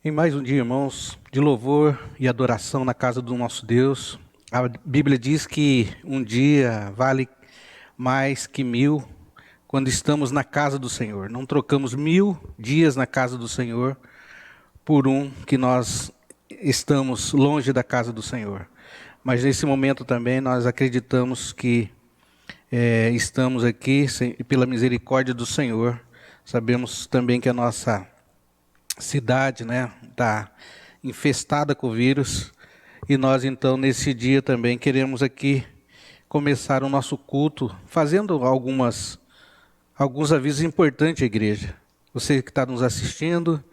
Em mais um dia, irmãos, de louvor e adoração na casa do nosso Deus. A Bíblia diz que um dia vale mais que 1000 quando estamos na casa do Senhor. Não trocamos 1000 dias na casa do Senhor por um que nós estamos longe da casa do Senhor. Mas nesse momento também nós acreditamos que estamos aqui pela misericórdia do Senhor. Sabemos também que a nossa cidade, está infestada com o vírus, e nós então nesse dia também queremos aqui começar o nosso culto fazendo alguns avisos importantes à igreja. Você que está nos assistindo,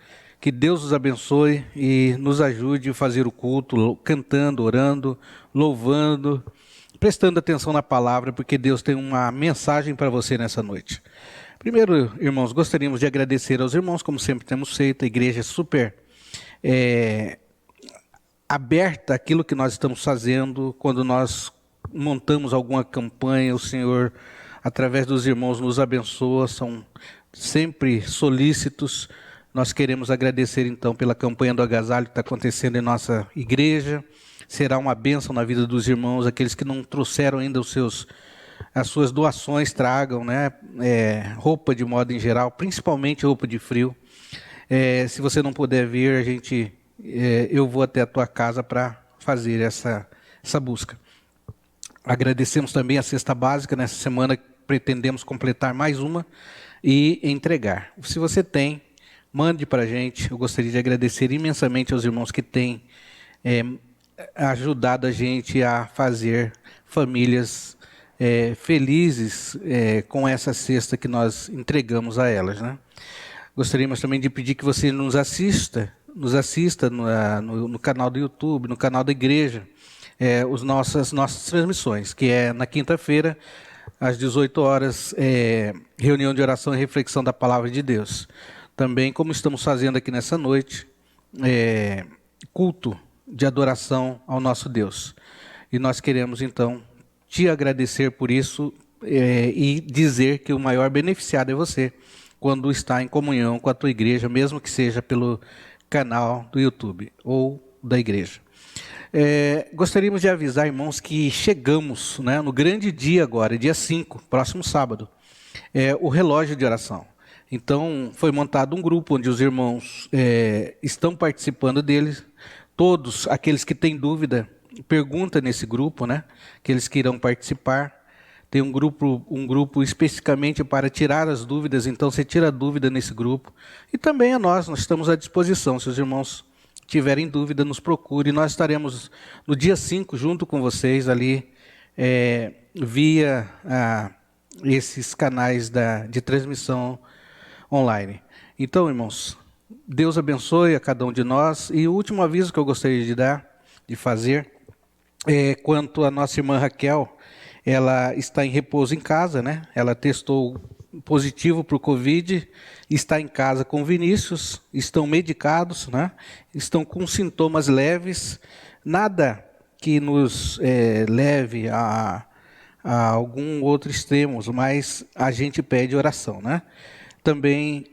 que Deus os abençoe e nos ajude a fazer o culto, cantando, orando, louvando, prestando atenção na palavra, porque Deus tem uma mensagem para você nessa noite. Primeiro, irmãos, gostaríamos de agradecer aos irmãos, como sempre temos feito. A igreja é super aberta àquilo que nós estamos fazendo. Quando nós montamos alguma campanha, o Senhor, através dos irmãos, nos abençoa, são sempre solícitos. Nós queremos agradecer, então, pela campanha do agasalho que está acontecendo em nossa igreja. Será uma bênção na vida dos irmãos, aqueles que não trouxeram ainda as suas doações, tragam, roupa de modo em geral, principalmente roupa de frio. Se você não puder vir, eu vou até a tua casa para fazer essa busca. Agradecemos também a cesta básica. Nessa semana pretendemos completar mais uma e entregar. Se você tem, mande para a gente. Eu gostaria de agradecer imensamente aos irmãos que têm ajudado a gente a fazer famílias felizes com essa cesta que nós entregamos a elas, né? Gostaríamos também de pedir que você nos assista no canal do YouTube, no canal da igreja, as nossas transmissões, que é na quinta-feira, às 18 horas, reunião de oração e reflexão da Palavra de Deus. Também, como estamos fazendo aqui nessa noite, culto de adoração ao nosso Deus. E nós queremos, então, te agradecer por isso e dizer que o maior beneficiado é você, quando está em comunhão com a tua igreja, mesmo que seja pelo canal do YouTube ou da igreja. Gostaríamos de avisar, irmãos, que chegamos, no grande dia agora, dia 5, próximo sábado, o relógio de oração. Então, foi montado um grupo onde os irmãos estão participando deles. Todos aqueles que têm dúvida, pergunta nesse grupo, aqueles que irão participar. Tem um grupo especificamente para tirar as dúvidas, então você tira a dúvida nesse grupo. E também a nós estamos à disposição. Se os irmãos tiverem dúvida, nos procure. Nós estaremos no dia 5 junto com vocês ali, via esses canais de transmissão online. Então, irmãos, Deus abençoe a cada um de nós. E o último aviso que eu gostaria de fazer, quanto à nossa irmã Raquel. Ela está em repouso em casa, Ela testou positivo para o Covid, está em casa com o Vinícius, estão medicados, Estão com sintomas leves, nada que nos leve a algum outro extremo, mas a gente pede oração, Também,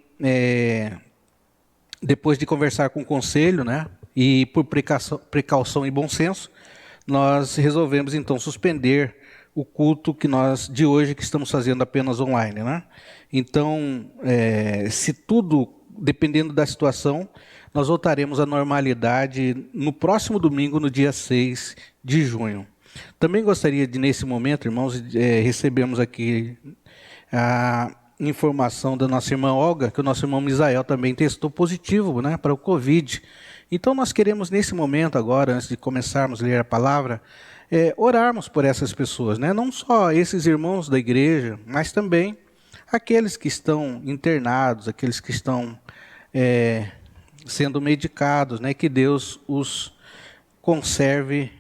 depois de conversar com o conselho, e por precaução e bom senso, nós resolvemos então suspender o culto de hoje, que estamos fazendo apenas online, Então, se tudo, dependendo da situação, nós voltaremos à normalidade no próximo domingo, no dia 6 de junho. Também gostaria de, nesse momento, irmãos, recebemos aqui a informação da nossa irmã Olga, que o nosso irmão Misael também testou positivo, para o Covid. Então, nós queremos, nesse momento agora, antes de começarmos a ler a palavra, orarmos por essas pessoas, Não só esses irmãos da igreja, mas também aqueles que estão internados, aqueles que estão sendo medicados, Que Deus os conserve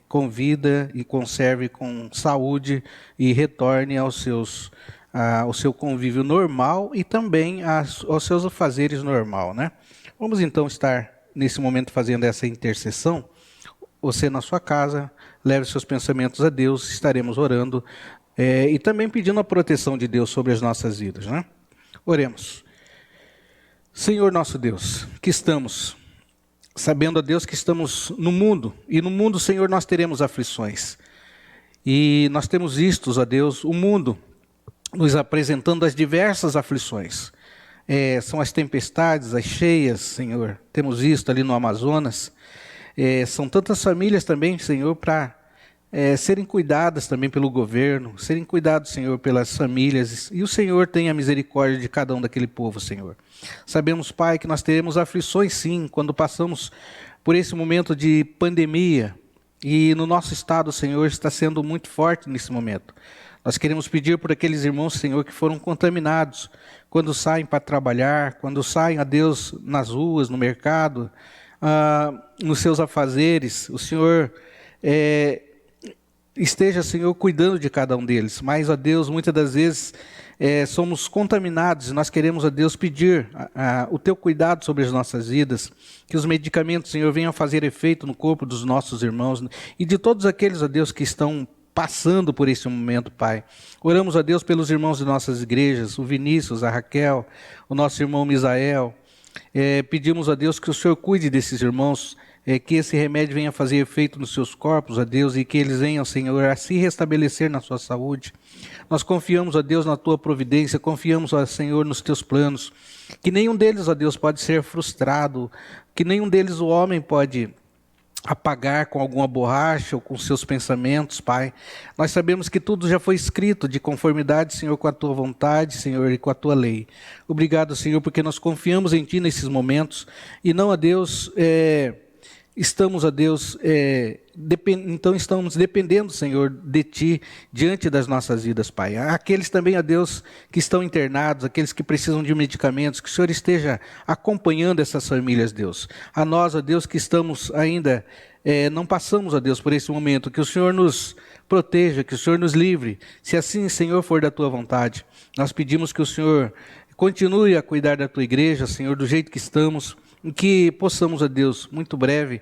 com vida e conserve com saúde e retorne ao seu convívio normal e também aos seus afazeres normal, Vamos então estar nesse momento fazendo essa intercessão. Você na sua casa, leve seus pensamentos a Deus, estaremos orando e também pedindo a proteção de Deus sobre as nossas vidas, Oremos. Senhor nosso Deus, que estamos, sabendo, ó Deus, que estamos no mundo, e no mundo, Senhor, nós teremos aflições. E nós temos visto, ó Deus, o mundo nos apresentando as diversas aflições. São as tempestades, as cheias, Senhor, temos visto ali no Amazonas. São tantas famílias também, Senhor, para serem cuidadas também pelo governo, serem cuidados, Senhor, pelas famílias, e o Senhor tenha misericórdia de cada um daquele povo, Senhor. Sabemos, Pai, que nós teremos aflições, sim, quando passamos por esse momento de pandemia, e no nosso estado, Senhor, está sendo muito forte nesse momento. Nós queremos pedir por aqueles irmãos, Senhor, que foram contaminados, quando saem para trabalhar, quando saem, a Deus, nas ruas, no mercado, nos seus afazeres, o Senhor esteja, Senhor, cuidando de cada um deles. Mas, ó Deus, muitas das vezes somos contaminados e nós queremos, ó Deus, pedir o Teu cuidado sobre as nossas vidas, que os medicamentos, Senhor, venham fazer efeito no corpo dos nossos irmãos e de todos aqueles, ó Deus, que estão passando por esse momento, Pai. Oramos, ó Deus, pelos irmãos de nossas igrejas, o Vinícius, a Raquel, o nosso irmão Misael. Pedimos a Deus que o Senhor cuide desses irmãos, que esse remédio venha fazer efeito nos seus corpos, a Deus, e que eles venham, Senhor, a se restabelecer na sua saúde. Nós confiamos, a Deus, na Tua providência, confiamos, ó Senhor, nos Teus planos, que nenhum deles, ó Deus, pode ser frustrado, que nenhum deles o homem pode apagar com alguma borracha ou com seus pensamentos, Pai. Nós sabemos que tudo já foi escrito de conformidade, Senhor, com a Tua vontade, Senhor, e com a Tua lei. Obrigado, Senhor, porque nós confiamos em Ti nesses momentos e não, a Deus, estamos, a Deus, então estamos dependendo, Senhor, de Ti, diante das nossas vidas, Pai. Aqueles também, a Deus, que estão internados, aqueles que precisam de medicamentos, que o Senhor esteja acompanhando essas famílias, Deus. A nós, a Deus, que estamos ainda, não passamos, a Deus, por esse momento, que o Senhor nos proteja, que o Senhor nos livre, se assim, Senhor, for da Tua vontade. Nós pedimos que o Senhor continue a cuidar da Tua igreja, Senhor, do jeito que estamos, que possamos, a Deus, muito breve,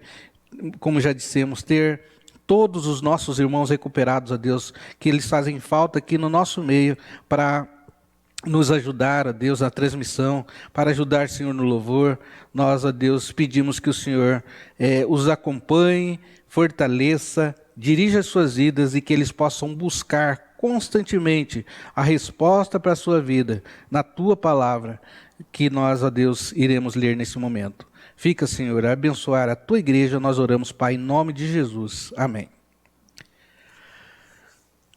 como já dissemos, ter todos os nossos irmãos recuperados, a Deus, que eles fazem falta aqui no nosso meio para nos ajudar, a Deus, na transmissão, para ajudar, Senhor, no louvor. Nós, a Deus, pedimos que o Senhor os acompanhe, fortaleça, dirija as suas vidas e que eles possam buscar constantemente a resposta para a sua vida, na Tua palavra, que nós, ó Deus, iremos ler nesse momento. Fica, Senhor, a abençoar a Tua igreja, nós oramos, Pai, em nome de Jesus. Amém.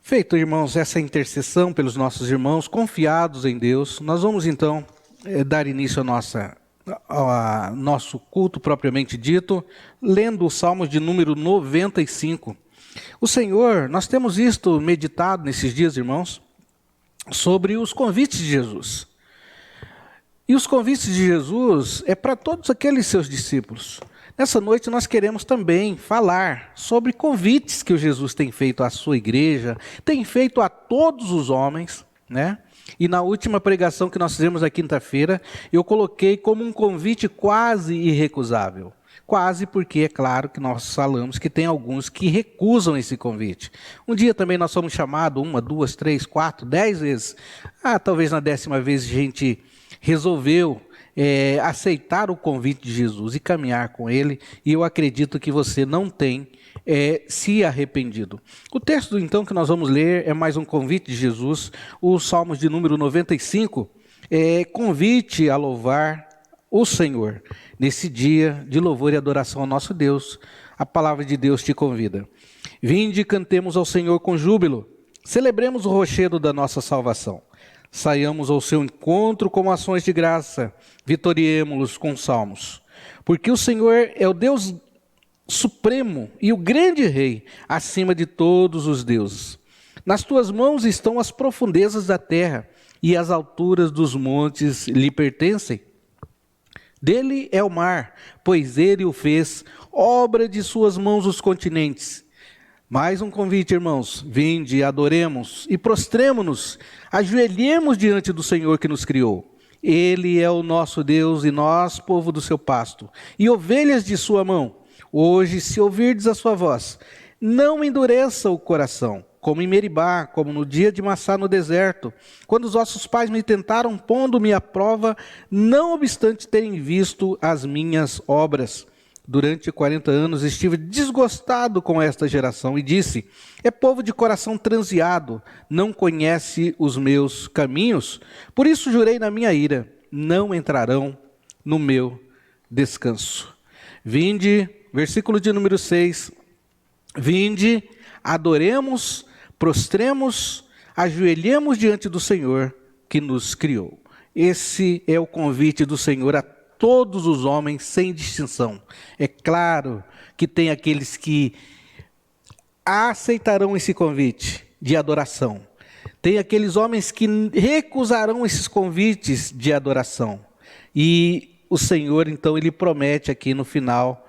Feito, irmãos, essa intercessão pelos nossos irmãos, confiados em Deus, nós vamos então dar início ao nosso culto propriamente dito, lendo os Salmos de número 95. O Senhor, nós temos meditado nesses dias, irmãos, sobre os convites de Jesus. E os convites de Jesus é para todos aqueles seus discípulos. Nessa noite nós queremos também falar sobre convites que o Jesus tem feito à sua igreja, tem feito a todos os homens, né? E na última pregação que nós fizemos na quinta-feira, eu coloquei como um convite quase irrecusável. Quase porque é claro que nós falamos que tem alguns que recusam esse convite. Um dia também nós somos chamados 1, 2, 3, 4, 10 vezes. Talvez na 10ª vez a gente resolveu aceitar o convite de Jesus e caminhar com Ele, e eu acredito que você não tem se arrependido. O texto, então, que nós vamos ler é mais um convite de Jesus, os Salmos de número 95, convite a louvar o Senhor. Nesse dia de louvor e adoração ao nosso Deus, a palavra de Deus te convida. Vinde e cantemos ao Senhor com júbilo, celebremos o rochedo da nossa salvação. Saiamos ao seu encontro com ações de graça, vitoriemo-los com salmos. Porque o Senhor é o Deus supremo e o grande Rei, acima de todos os deuses. Nas tuas mãos estão as profundezas da terra, e as alturas dos montes lhe pertencem. Dele é o mar, pois ele o fez, obra de suas mãos os continentes. Mais um convite, irmãos, vinde, adoremos e prostremo-nos, ajoelhemos diante do Senhor que nos criou. Ele é o nosso Deus e nós, povo do seu pasto, e ovelhas de sua mão. Hoje, se ouvirdes a sua voz, não endureça o coração, como em Meribá, como no dia de Massá no deserto, quando os vossos pais me tentaram, pondo-me à prova, não obstante terem visto as minhas obras. Durante 40 anos estive desgostado com esta geração e disse: é povo de coração transiado, não conhece os meus caminhos. Por isso jurei na minha ira: não entrarão no meu descanso. Vinde, versículo de número 6, vinde, adoremos, prostremos, ajoelhemos diante do Senhor que nos criou. Esse é o convite do Senhor a todos os homens, sem distinção. É claro que tem aqueles que aceitarão esse convite de adoração. Tem aqueles homens que recusarão esses convites de adoração. E o Senhor, então, ele promete aqui no final,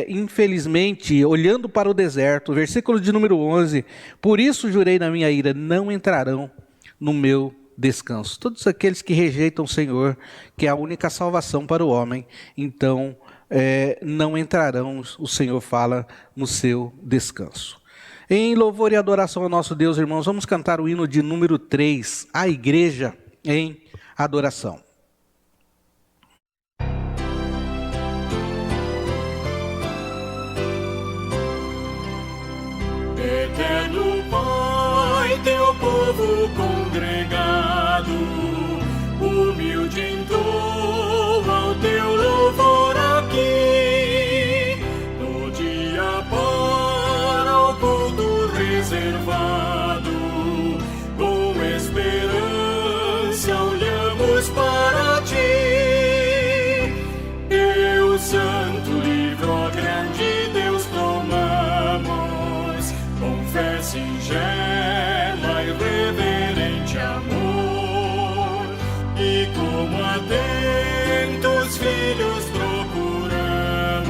infelizmente, olhando para o deserto, versículo de número 11, por isso jurei na minha ira, não entrarão no meu descanso. Todos aqueles que rejeitam o Senhor, que é a única salvação para o homem, então não entrarão, o Senhor fala, no seu descanso. Em louvor e adoração ao nosso Deus, irmãos, vamos cantar o hino de número 3, a igreja em adoração. Eterno Pai, teu povo congregado, humilde entoa ao teu louvor aqui, no dia para o culto reservado, com esperança olhamos para ti, Deus Santo, livre, ó grande Deus, clamamos, com fé singela e reverente amor, e como atentos filhos procuramos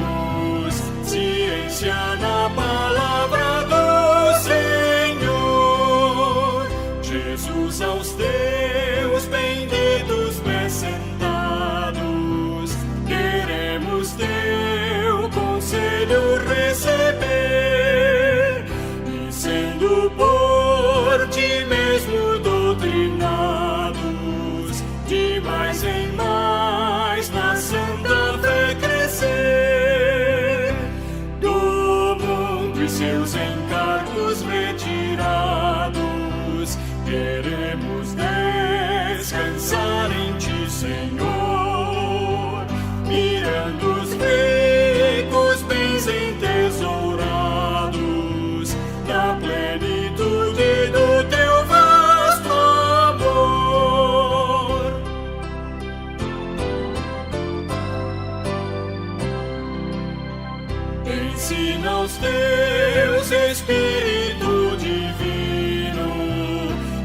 ciência na palavra do Senhor. Jesus, aos teus benditos pés sentados, queremos teu conselho receber, e sendo por ti mesmo doutrinados, de mais em mais na santa fé crescer, do mundo e seus encargos retirados, queremos descansar em ti, Senhor, mirando os ricos bens entesourados da plenitude do teu vasto amor. Ensina aos teus Espírito divino,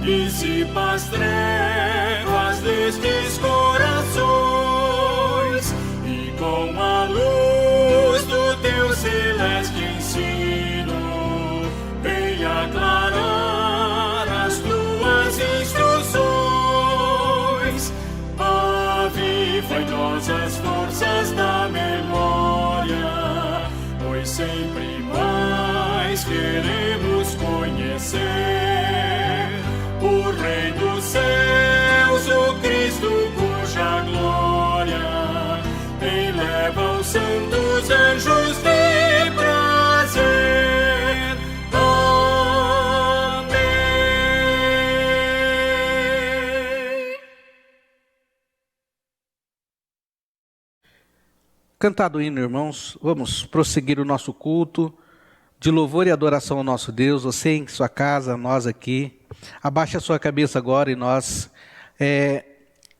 dissipa as trevas destes corações, e com a luz do teu celeste ensino, vem aclarar as tuas instruções, aviva em nós as forças da memória, pois sempre mais queremos conhecer o Rei dos céus, o Cristo cuja glória eleva os santos anjos de prazer. Amém. Cantado o hino, irmãos, vamos prosseguir o nosso culto de louvor e adoração ao nosso Deus. Você em sua casa, nós aqui, abaixe a sua cabeça agora e nós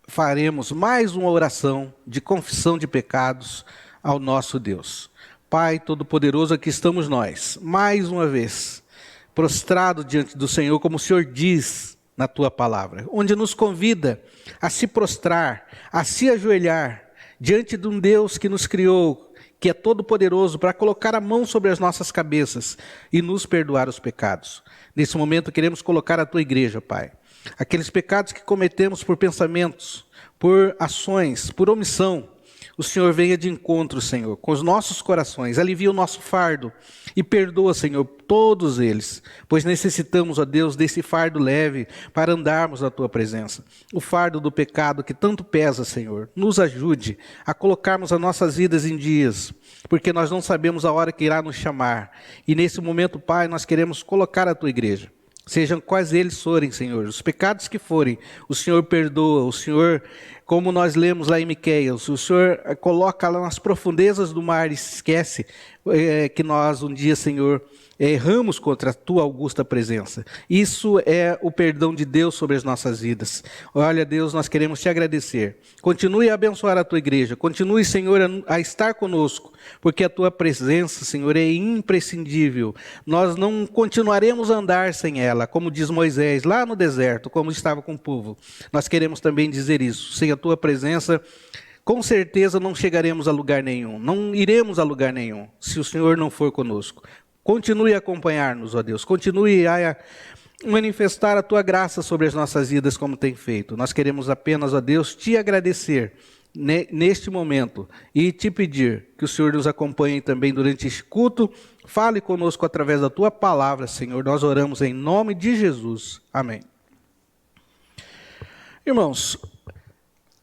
faremos mais uma oração de confissão de pecados ao nosso Deus. Pai Todo-Poderoso, aqui estamos nós, mais uma vez, prostrado diante do Senhor, como o Senhor diz na tua palavra, onde nos convida a se prostrar, a se ajoelhar diante de um Deus que nos criou, que é todo-poderoso, para colocar a mão sobre as nossas cabeças e nos perdoar os pecados. Nesse momento queremos colocar a tua igreja, Pai, aqueles pecados que cometemos por pensamentos, por ações, por omissão, o Senhor venha de encontro, Senhor, com os nossos corações, alivia o nosso fardo e perdoa, Senhor, todos eles, pois necessitamos, ó Deus, desse fardo leve para andarmos na Tua presença. O fardo do pecado que tanto pesa, Senhor, nos ajude a colocarmos as nossas vidas em dias, porque nós não sabemos a hora que irá nos chamar. E nesse momento, Pai, nós queremos colocar a Tua igreja. Sejam quais eles forem, Senhor, os pecados que forem, o Senhor perdoa, o Senhor, como nós lemos lá em Miqueias, o Senhor coloca lá nas profundezas do mar e esquece que nós um dia, Senhor, erramos contra a Tua augusta presença. Isso é o perdão de Deus sobre as nossas vidas. Olha, Deus, nós queremos Te agradecer. Continue a abençoar a Tua igreja. Continue, Senhor, a estar conosco, porque a Tua presença, Senhor, é imprescindível. Nós não continuaremos a andar sem ela, como diz Moisés, lá no deserto, como estava com o povo. Nós queremos também dizer isso. Sem a Tua presença, com certeza não chegaremos a lugar nenhum. Não iremos a lugar nenhum, se o Senhor não for conosco. Continue a acompanhar-nos, ó Deus. Continue a manifestar a Tua graça sobre as nossas vidas como tem feito. Nós queremos apenas, ó Deus, Te agradecer neste momento e Te pedir que o Senhor nos acompanhe também durante este culto. Fale conosco através da Tua palavra, Senhor. Nós oramos em nome de Jesus. Amém. Irmãos,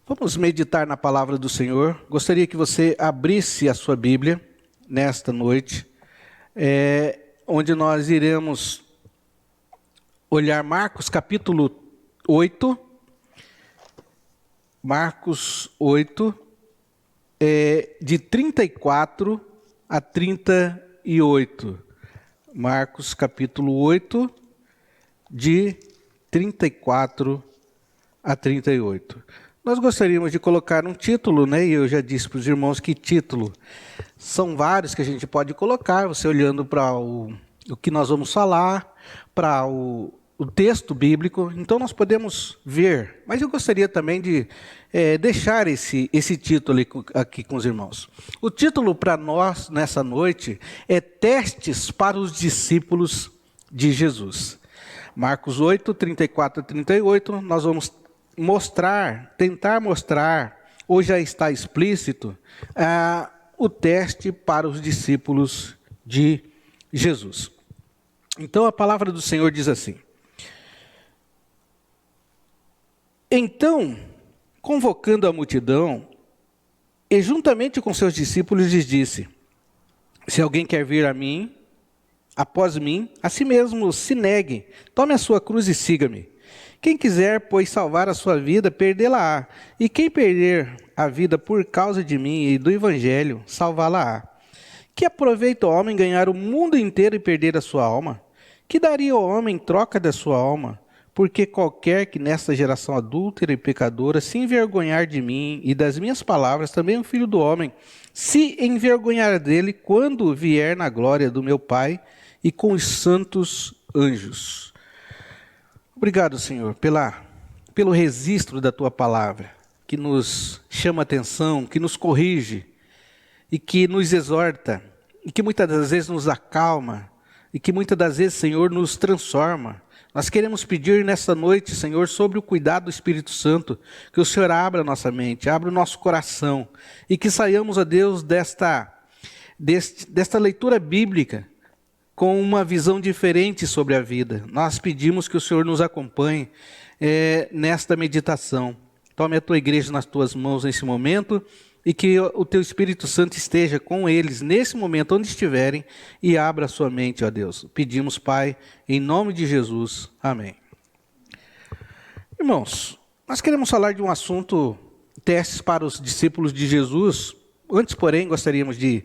vamos meditar na palavra do Senhor. Gostaria que você abrisse a sua Bíblia nesta noite. Onde nós iremos olhar Marcos capítulo 8, Marcos 8, de 34 a 38, Marcos capítulo 8, de 34 a 38. Nós gostaríamos de colocar um título, né? E eu já disse para os irmãos que título. São vários que a gente pode colocar, você olhando para o que nós vamos falar, para o texto bíblico. Então nós podemos ver, mas eu gostaria também de deixar esse título aqui com os irmãos. O título para nós nessa noite é Testes para os discípulos de Jesus. Marcos 8, 34 a 38, nós vamos tentar mostrar, ou já está explícito, o teste para os discípulos de Jesus. Então a palavra do Senhor diz assim: Então, convocando a multidão, e juntamente com seus discípulos lhes disse: Se alguém quer vir após mim, a si mesmo se negue, tome a sua cruz e siga-me. Quem quiser, pois, salvar a sua vida, perdê-la-á. E quem perder a vida por causa de mim e do Evangelho, salvá-la-á. Que aproveita o homem ganhar o mundo inteiro e perder a sua alma? Que daria o homem em troca da sua alma? Porque qualquer que nesta geração adúltera e pecadora se envergonhar de mim e das minhas palavras, também o Filho do Homem se envergonhar dele quando vier na glória do meu Pai e com os santos anjos. Obrigado, Senhor, pelo registro da Tua palavra, que nos chama atenção, que nos corrige e que nos exorta, e que muitas das vezes nos acalma, e que muitas das vezes, Senhor, nos transforma. Nós queremos pedir nesta noite, Senhor, sobre o cuidado do Espírito Santo, que o Senhor abra a nossa mente, abra o nosso coração, e que saiamos, ó Deus, desta leitura bíblica, com uma visão diferente sobre a vida. Nós pedimos que o Senhor nos acompanhe nesta meditação. Tome a Tua igreja nas Tuas mãos nesse momento e que o Teu Espírito Santo esteja com eles nesse momento onde estiverem e abra a sua mente, ó Deus. Pedimos, Pai, em nome de Jesus. Amém. Irmãos, nós queremos falar de um assunto, testes para os discípulos de Jesus. Antes, porém, gostaríamos de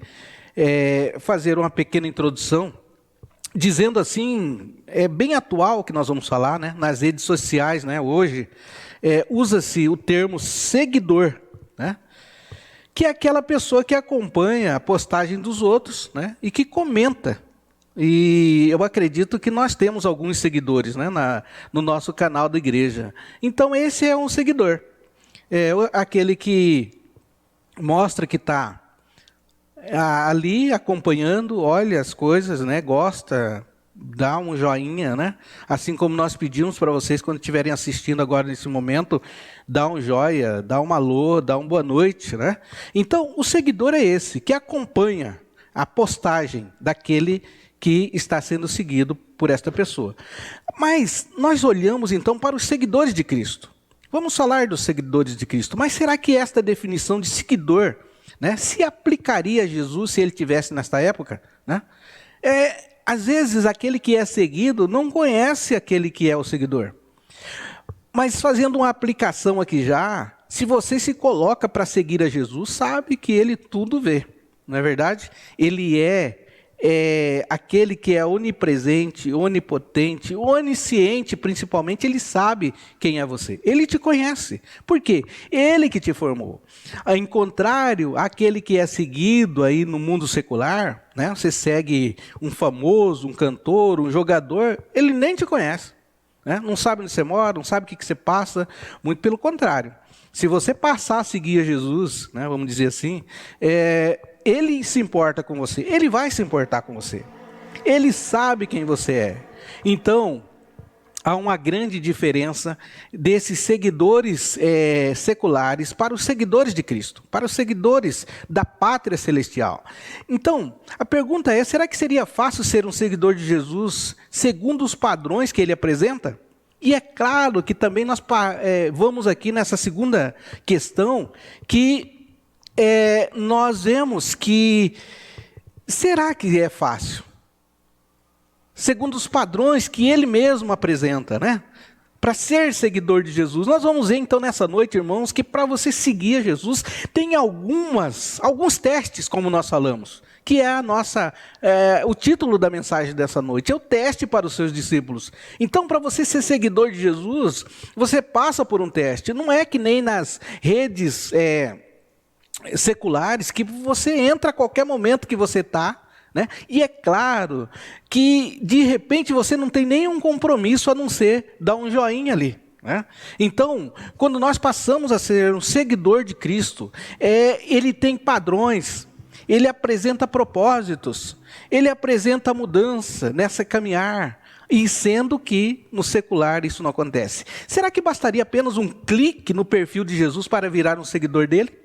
fazer uma pequena introdução, dizendo assim, é bem atual o que nós vamos falar, né? Nas redes sociais, né? Hoje, usa-se o termo seguidor, né? Que é aquela pessoa que acompanha a postagem dos outros, né? E que comenta. E eu acredito que nós temos alguns seguidores, né? No nosso canal da igreja. Então esse é um seguidor. É aquele que mostra que está ali acompanhando, olha as coisas, né? Gosta dá um joinha, né? Assim como nós pedimos para vocês, quando estiverem assistindo agora nesse momento, dá um joia, dá um alô, dá uma boa noite, né? Então, o seguidor é esse, que acompanha a postagem daquele que está sendo seguido por esta pessoa. Mas nós olhamos então para os seguidores de Cristo. Vamos falar dos seguidores de Cristo, mas será que esta definição de seguidor, né, se aplicaria a Jesus se ele tivesse nesta época? Né? Às vezes aquele que é seguido não conhece aquele que é o seguidor. Mas fazendo uma aplicação aqui já, se você se coloca para seguir a Jesus, sabe que ele tudo vê, não é verdade? Ele é aquele que é onipresente, onipotente, onisciente principalmente, ele sabe quem é você. Ele te conhece. Por quê? Ele que te formou. Em contrário, aquele que é seguido aí no mundo secular, né? Você segue um famoso, um cantor, um jogador, ele nem te conhece. Né? Não sabe onde você mora, não sabe o que você passa, muito pelo contrário. Se você passar a seguir a Jesus, né, vamos dizer assim, ele se importa com você, ele vai se importar com você. Ele sabe quem você é. Então, há uma grande diferença desses seguidores seculares para os seguidores de Cristo, para os seguidores da pátria celestial. Então, a pergunta é, será que seria fácil ser um seguidor de Jesus segundo os padrões que ele apresenta? E é claro que também nós vamos aqui nessa segunda questão, que nós vemos que, será que é fácil? Segundo os padrões que ele mesmo apresenta, né? Para ser seguidor de Jesus. Nós vamos ver então nessa noite, irmãos, que para você seguir a Jesus, tem alguns testes, como nós falamos, que é o título da mensagem dessa noite, é o teste para os seus discípulos. Então, para você ser seguidor de Jesus, você passa por um teste. Não é que nem nas redes seculares, que você entra a qualquer momento que você está, né? E é claro que, de repente, você não tem nenhum compromisso a não ser dar um joinha ali. Né? Então, quando nós passamos a ser um seguidor de Cristo, ele tem padrões, ele apresenta propósitos, ele apresenta mudança nessa caminhar, e sendo que no secular isso não acontece. Será que bastaria apenas um clique no perfil de Jesus para virar um seguidor dele?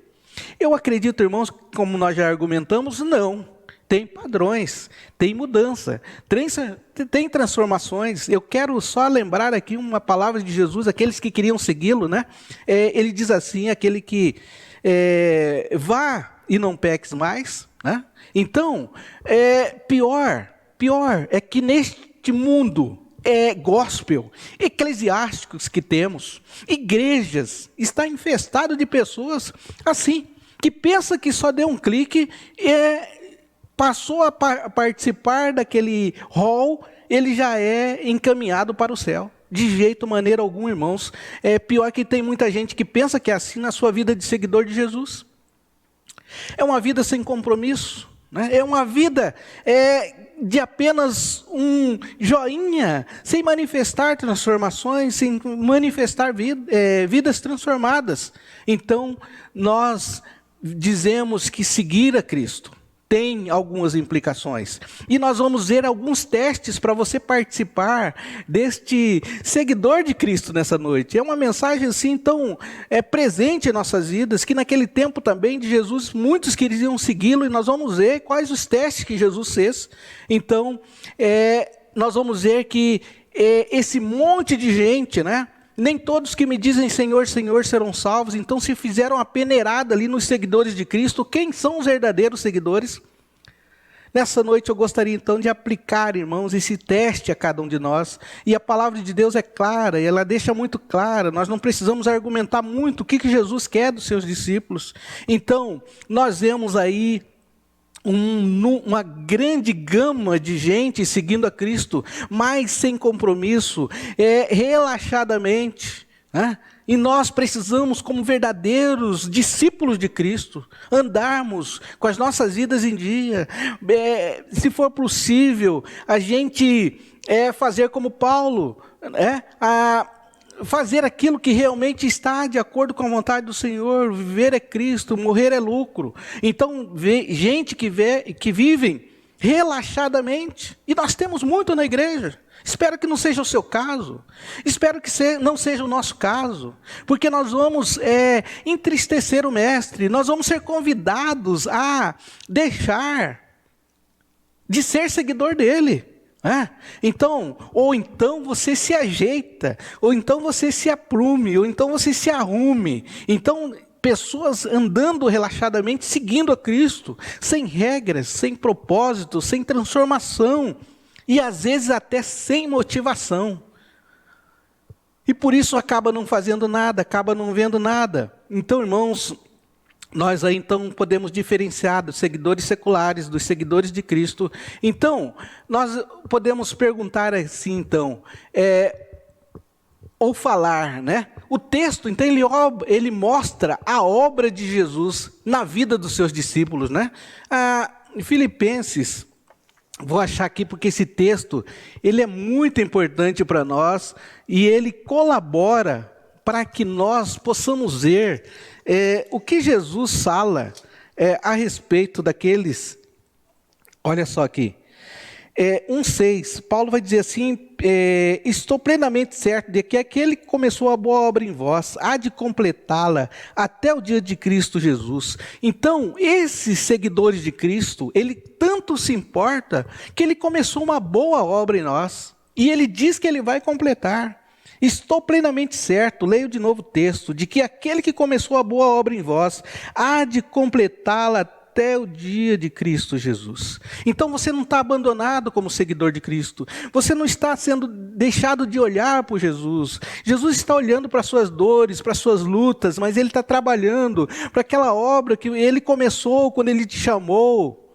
Eu acredito, irmãos, como nós já argumentamos, não. Tem padrões, tem mudança, tem transformações. Eu quero só lembrar aqui uma palavra de Jesus, aqueles que queriam segui-lo, né? Ele diz assim, aquele que vá e não peques mais, né? Então, pior é que neste mundo gospel, eclesiásticos que temos, igrejas, está infestado de pessoas assim, que pensa que só deu um clique passou a participar daquele hall, ele já é encaminhado para o céu. De jeito, maneira alguma, irmãos. Pior que tem muita gente que pensa que é assim na sua vida de seguidor de Jesus. É uma vida sem compromisso, né? É uma vida de apenas um joinha, sem manifestar transformações, sem manifestar vidas transformadas. Então, nós dizemos que seguir a Cristo tem algumas implicações. E nós vamos ver alguns testes para você participar deste seguidor de Cristo nessa noite. É uma mensagem assim tão presente em nossas vidas, que naquele tempo também de Jesus, muitos queriam segui-lo, e nós vamos ver quais os testes que Jesus fez. Então, nós vamos ver que esse monte de gente, né? Nem todos que me dizem Senhor, Senhor serão salvos. Então, se fizeram a peneirada ali nos seguidores de Cristo, quem são os verdadeiros seguidores? Nessa noite eu gostaria então de aplicar, irmãos, esse teste a cada um de nós. E a palavra de Deus é clara, e ela deixa muito clara. Nós não precisamos argumentar muito o que Jesus quer dos seus discípulos. Então, nós vemos aí uma grande gama de gente seguindo a Cristo, mas sem compromisso, relaxadamente, né? E nós precisamos, como verdadeiros discípulos de Cristo, andarmos com as nossas vidas em dia. Se for possível, a gente fazer como Paulo, fazer aquilo que realmente está de acordo com a vontade do Senhor. Viver é Cristo, morrer é lucro. Então, gente que vivem relaxadamente. E nós temos muito na igreja. Espero que não seja o seu caso. Espero que não seja o nosso caso. Porque nós vamos entristecer o mestre. Nós vamos ser convidados a deixar de ser seguidor dele. Então, ou então você se ajeita, ou então você se aprume, ou então você se arrume. Então, pessoas andando relaxadamente, seguindo a Cristo, sem regras, sem propósito, sem transformação, e às vezes até sem motivação. E por isso acaba não fazendo nada, acaba não vendo nada. Então, irmãos, nós aí então podemos diferenciar dos seguidores seculares, dos seguidores de Cristo. Então, nós podemos perguntar assim, então, ou falar, né? O texto, então, ele mostra a obra de Jesus na vida dos seus discípulos, né? Em Filipenses, vou achar aqui porque esse texto, ele é muito importante para nós e ele colabora para que nós possamos ver o que Jesus fala a respeito daqueles. Olha só aqui. 1,6, Paulo vai dizer assim, estou plenamente certo de que aquele que começou a boa obra em vós, há de completá-la até o dia de Cristo Jesus. Então, esses seguidores de Cristo, ele tanto se importa, que ele começou uma boa obra em nós, e ele diz que ele vai completar. Estou plenamente certo, leio de novo o texto, de que aquele que começou a boa obra em vós, há de completá-la até o dia de Cristo Jesus. Então você não está abandonado como seguidor de Cristo. Você não está sendo deixado de olhar por Jesus. Jesus está olhando para as suas dores, para as suas lutas, mas Ele está trabalhando para aquela obra que Ele começou quando Ele te chamou.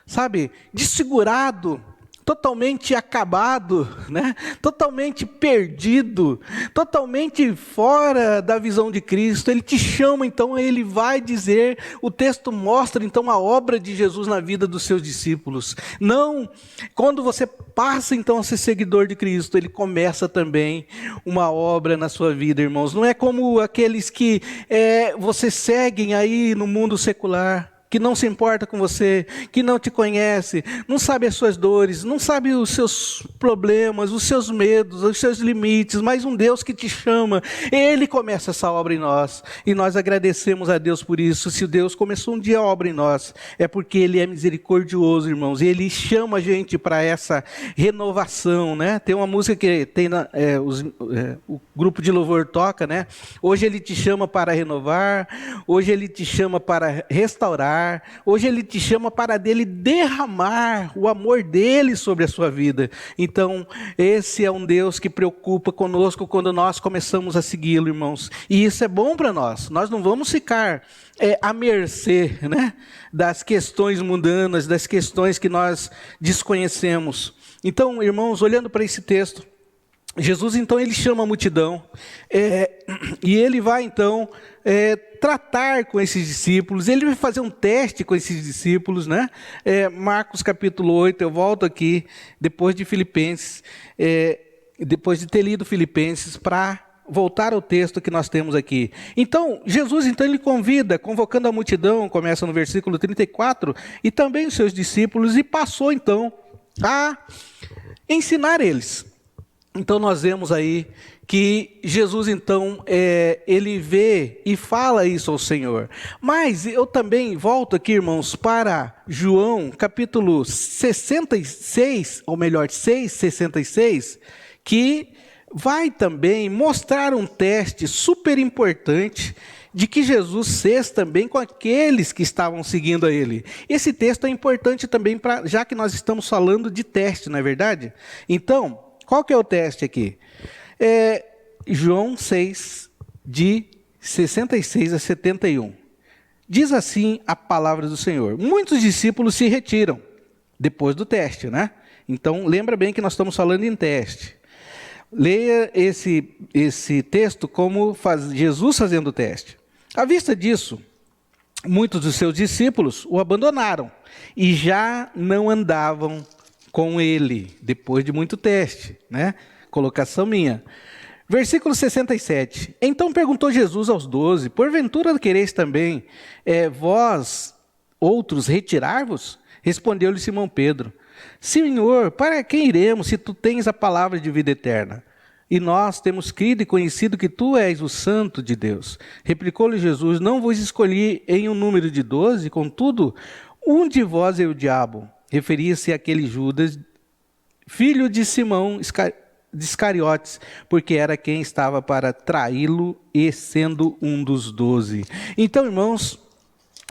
Sabe? Desfigurado, totalmente acabado, né? Totalmente perdido, totalmente fora da visão de Cristo. Ele te chama, então ele vai dizer, o texto mostra então a obra de Jesus na vida dos seus discípulos. Não, quando você passa então a ser seguidor de Cristo, ele começa também uma obra na sua vida, irmãos. Não é como aqueles que você seguem aí no mundo secular, que não se importa com você, que não te conhece, não sabe as suas dores, não sabe os seus problemas, os seus medos, os seus limites, mas um Deus que te chama, Ele começa essa obra em nós, e nós agradecemos a Deus por isso. Se Deus começou um dia a obra em nós, é porque Ele é misericordioso, irmãos, e Ele chama a gente para essa renovação, né? Tem uma música que tem o grupo de louvor toca, né? Hoje Ele te chama para renovar, hoje Ele te chama para restaurar, hoje Ele te chama para dele derramar o amor dele sobre a sua vida. Então, esse é um Deus que preocupa conosco quando nós começamos a segui-lo, irmãos. E isso é bom para nós. Nós não vamos ficar à mercê, né, das questões mundanas, das questões que nós desconhecemos. Então, irmãos, olhando para esse texto, Jesus, então, ele chama a multidão, e ele vai, então, tratar com esses discípulos, ele vai fazer um teste com esses discípulos, né? Marcos capítulo 8, eu volto aqui, depois de Filipenses, depois de ter lido Filipenses, para voltar ao texto que nós temos aqui. Então, Jesus, então, ele convida, convocando a multidão, começa no versículo 34, e também os seus discípulos, e passou, então, a ensinar eles. Então nós vemos aí que Jesus então, ele vê e fala isso ao Senhor. Mas eu também volto aqui, irmãos, para João capítulo 66, ou melhor, 6:66, que vai também mostrar um teste super importante de que Jesus fez também com aqueles que estavam seguindo a Ele. Esse texto é importante também, já que nós estamos falando de teste, não é verdade? Então, qual que é o teste aqui? João 6, de 66 a 71. Diz assim a palavra do Senhor. Muitos discípulos se retiram, depois do teste, né? Então, lembra bem que nós estamos falando em teste. Leia esse texto como Jesus fazendo o teste. À vista disso, muitos dos seus discípulos o abandonaram e já não andavam com ele, depois de muito teste, né? Colocação minha. Versículo 67. Então perguntou Jesus aos 12, porventura quereis também vós outros retirar-vos? Respondeu-lhe Simão Pedro: Senhor, para quem iremos, se tu tens a palavra de vida eterna? E nós temos crido e conhecido que tu és o Santo de Deus. Replicou-lhe Jesus: Não vos escolhi em um número de 12, contudo, um de vós é o diabo. Referia-se àquele Judas, filho de Simão de Iscariotes, porque era quem estava para traí-lo, e sendo um dos 12. Então, irmãos,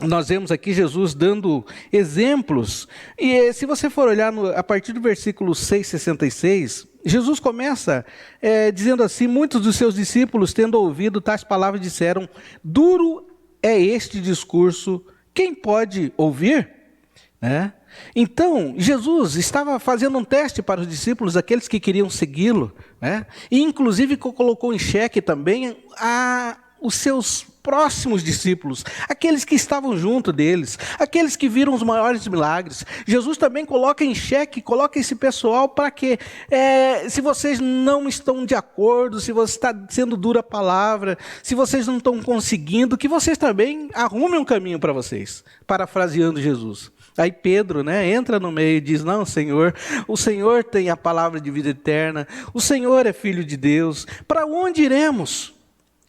nós vemos aqui Jesus dando exemplos, e se você for olhar a partir do versículo 6,66, Jesus começa dizendo assim: muitos dos seus discípulos, tendo ouvido tais palavras, disseram: duro é este discurso, quem pode ouvir? Então, Jesus estava fazendo um teste para os discípulos, aqueles que queriam segui-lo, e inclusive colocou em xeque também os seus próximos discípulos, aqueles que estavam junto deles, aqueles que viram os maiores milagres. Jesus também coloca em xeque, coloca esse pessoal para que, se vocês não estão de acordo, se você está sendo dura a palavra, se vocês não estão conseguindo, que vocês também arrumem um caminho para vocês, parafraseando Jesus. Aí Pedro, entra no meio e diz: não, Senhor, o Senhor tem a palavra de vida eterna, o Senhor é Filho de Deus, para onde iremos?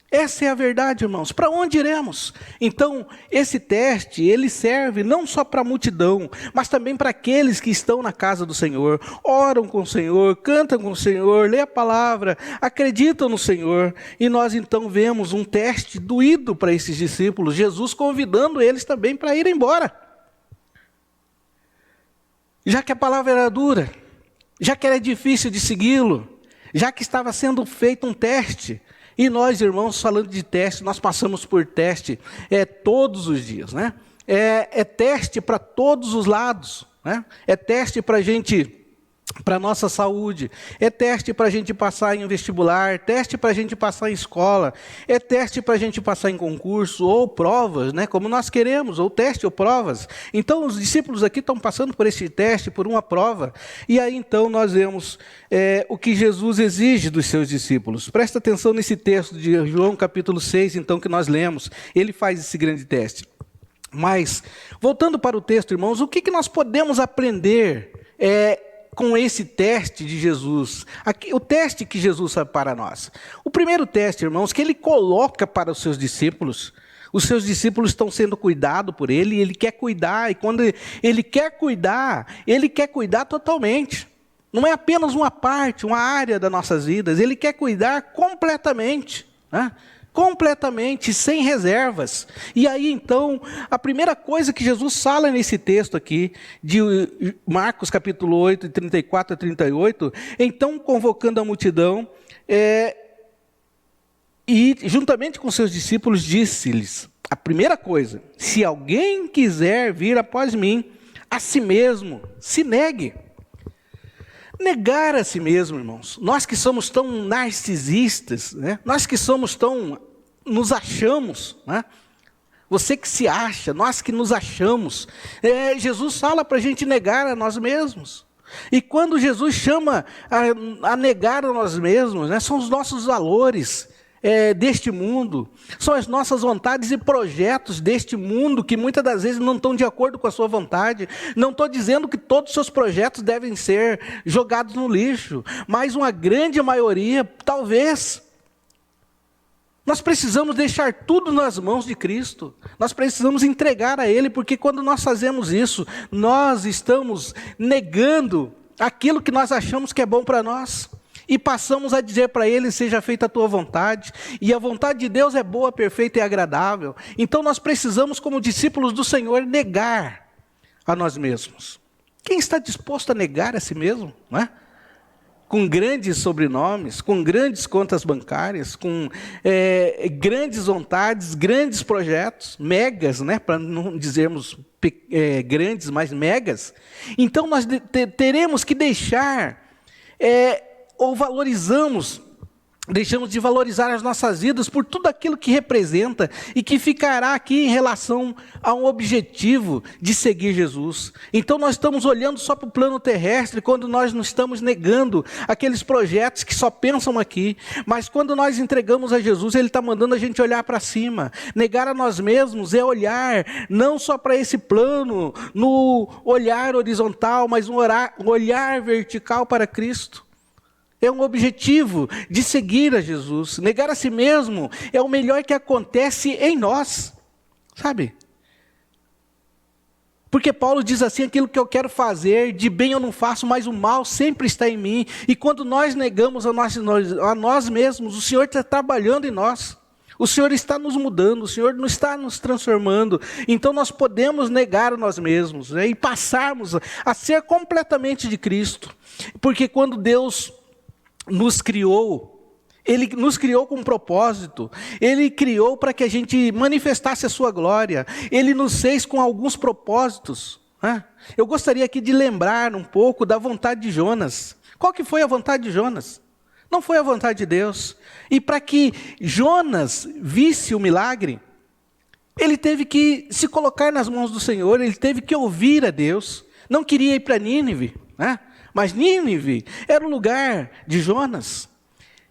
Essa é a verdade, irmãos, para onde iremos? Então, esse teste, ele serve não só para a multidão, mas também para aqueles que estão na casa do Senhor, oram com o Senhor, cantam com o Senhor, lê a palavra, acreditam no Senhor. E nós então vemos um teste doído para esses discípulos, Jesus convidando eles também para ir embora. Já que a palavra era dura, já que era difícil de segui-lo, já que estava sendo feito um teste. E nós, irmãos, falando de teste, nós passamos por teste todos os dias, É teste para todos os lados, É teste para a gente, para a nossa saúde, é teste para a gente passar em vestibular, teste para a gente passar em escola, é teste para a gente passar em concurso, ou provas, como nós queremos, ou teste ou provas. Então, os discípulos aqui estão passando por esse teste, por uma prova, e aí então nós vemos o que Jesus exige dos seus discípulos. Presta atenção nesse texto de João capítulo 6, então, que nós lemos. Ele faz esse grande teste. Mas, voltando para o texto, irmãos, o que nós podemos aprender com esse teste de Jesus, o teste que Jesus sabe para nós? O primeiro teste, irmãos, que ele coloca para os seus discípulos estão sendo cuidados por ele, e ele quer cuidar, e quando ele quer cuidar totalmente. Não é apenas uma parte, uma área das nossas vidas, ele quer cuidar completamente, completamente, sem reservas. E aí então, a primeira coisa que Jesus fala nesse texto aqui, de Marcos capítulo 8, 34 a 38, então convocando a multidão, e juntamente com seus discípulos disse-lhes, a primeira coisa: se alguém quiser vir após mim, a si mesmo se negue. Negar a si mesmo, irmãos. Nós que somos tão narcisistas, nós que somos tão, nos achamos, Você que se acha, nós que nos achamos. Jesus fala para a gente negar a nós mesmos. E quando Jesus chama a negar a nós mesmos, são os nossos valores deste mundo, são as nossas vontades e projetos deste mundo, que muitas das vezes não estão de acordo com a sua vontade. Não estou dizendo que todos os seus projetos devem ser jogados no lixo, mas uma grande maioria, talvez. Nós precisamos deixar tudo nas mãos de Cristo, nós precisamos entregar a Ele, porque quando nós fazemos isso, nós estamos negando aquilo que nós achamos que é bom para nós. E passamos a dizer para Ele: seja feita a tua vontade. E a vontade de Deus é boa, perfeita e agradável. Então nós precisamos, como discípulos do Senhor, negar a nós mesmos. Quem está disposto a negar a si mesmo? Com grandes sobrenomes, com grandes contas bancárias, com grandes vontades, grandes projetos, megas, para não dizermos grandes, mas megas. Então nós teremos que deixar... ou valorizamos Deixamos de valorizar as nossas vidas por tudo aquilo que representa e que ficará aqui em relação a um objetivo de seguir Jesus. Então nós estamos olhando só para o plano terrestre quando nós não estamos negando aqueles projetos que só pensam aqui. Mas quando nós entregamos a Jesus, Ele está mandando a gente olhar para cima. Negar a nós mesmos é olhar não só para esse plano, no olhar horizontal, mas um olhar vertical para Cristo. É um objetivo de seguir a Jesus. Negar a si mesmo é o melhor que acontece em nós, sabe? Porque Paulo diz assim, aquilo que eu quero fazer, de bem eu não faço, mas o mal sempre está em mim. E quando nós negamos a nós mesmos, o Senhor está trabalhando em nós. O Senhor está nos mudando, o Senhor não está nos transformando. Então nós podemos negar a nós mesmos, né, e passarmos a ser completamente de Cristo. Porque quando Deus nos criou, Ele nos criou com um propósito, Ele criou para que a gente manifestasse a sua glória, Ele nos fez com alguns propósitos. Eu gostaria aqui de lembrar um pouco da vontade de Jonas. Qual que foi a vontade de Jonas? Não foi a vontade de Deus. E para que Jonas visse o milagre, ele teve que se colocar nas mãos do Senhor, ele teve que ouvir a Deus. Não queria ir para Nínive, né? Mas Nínive era o lugar de Jonas.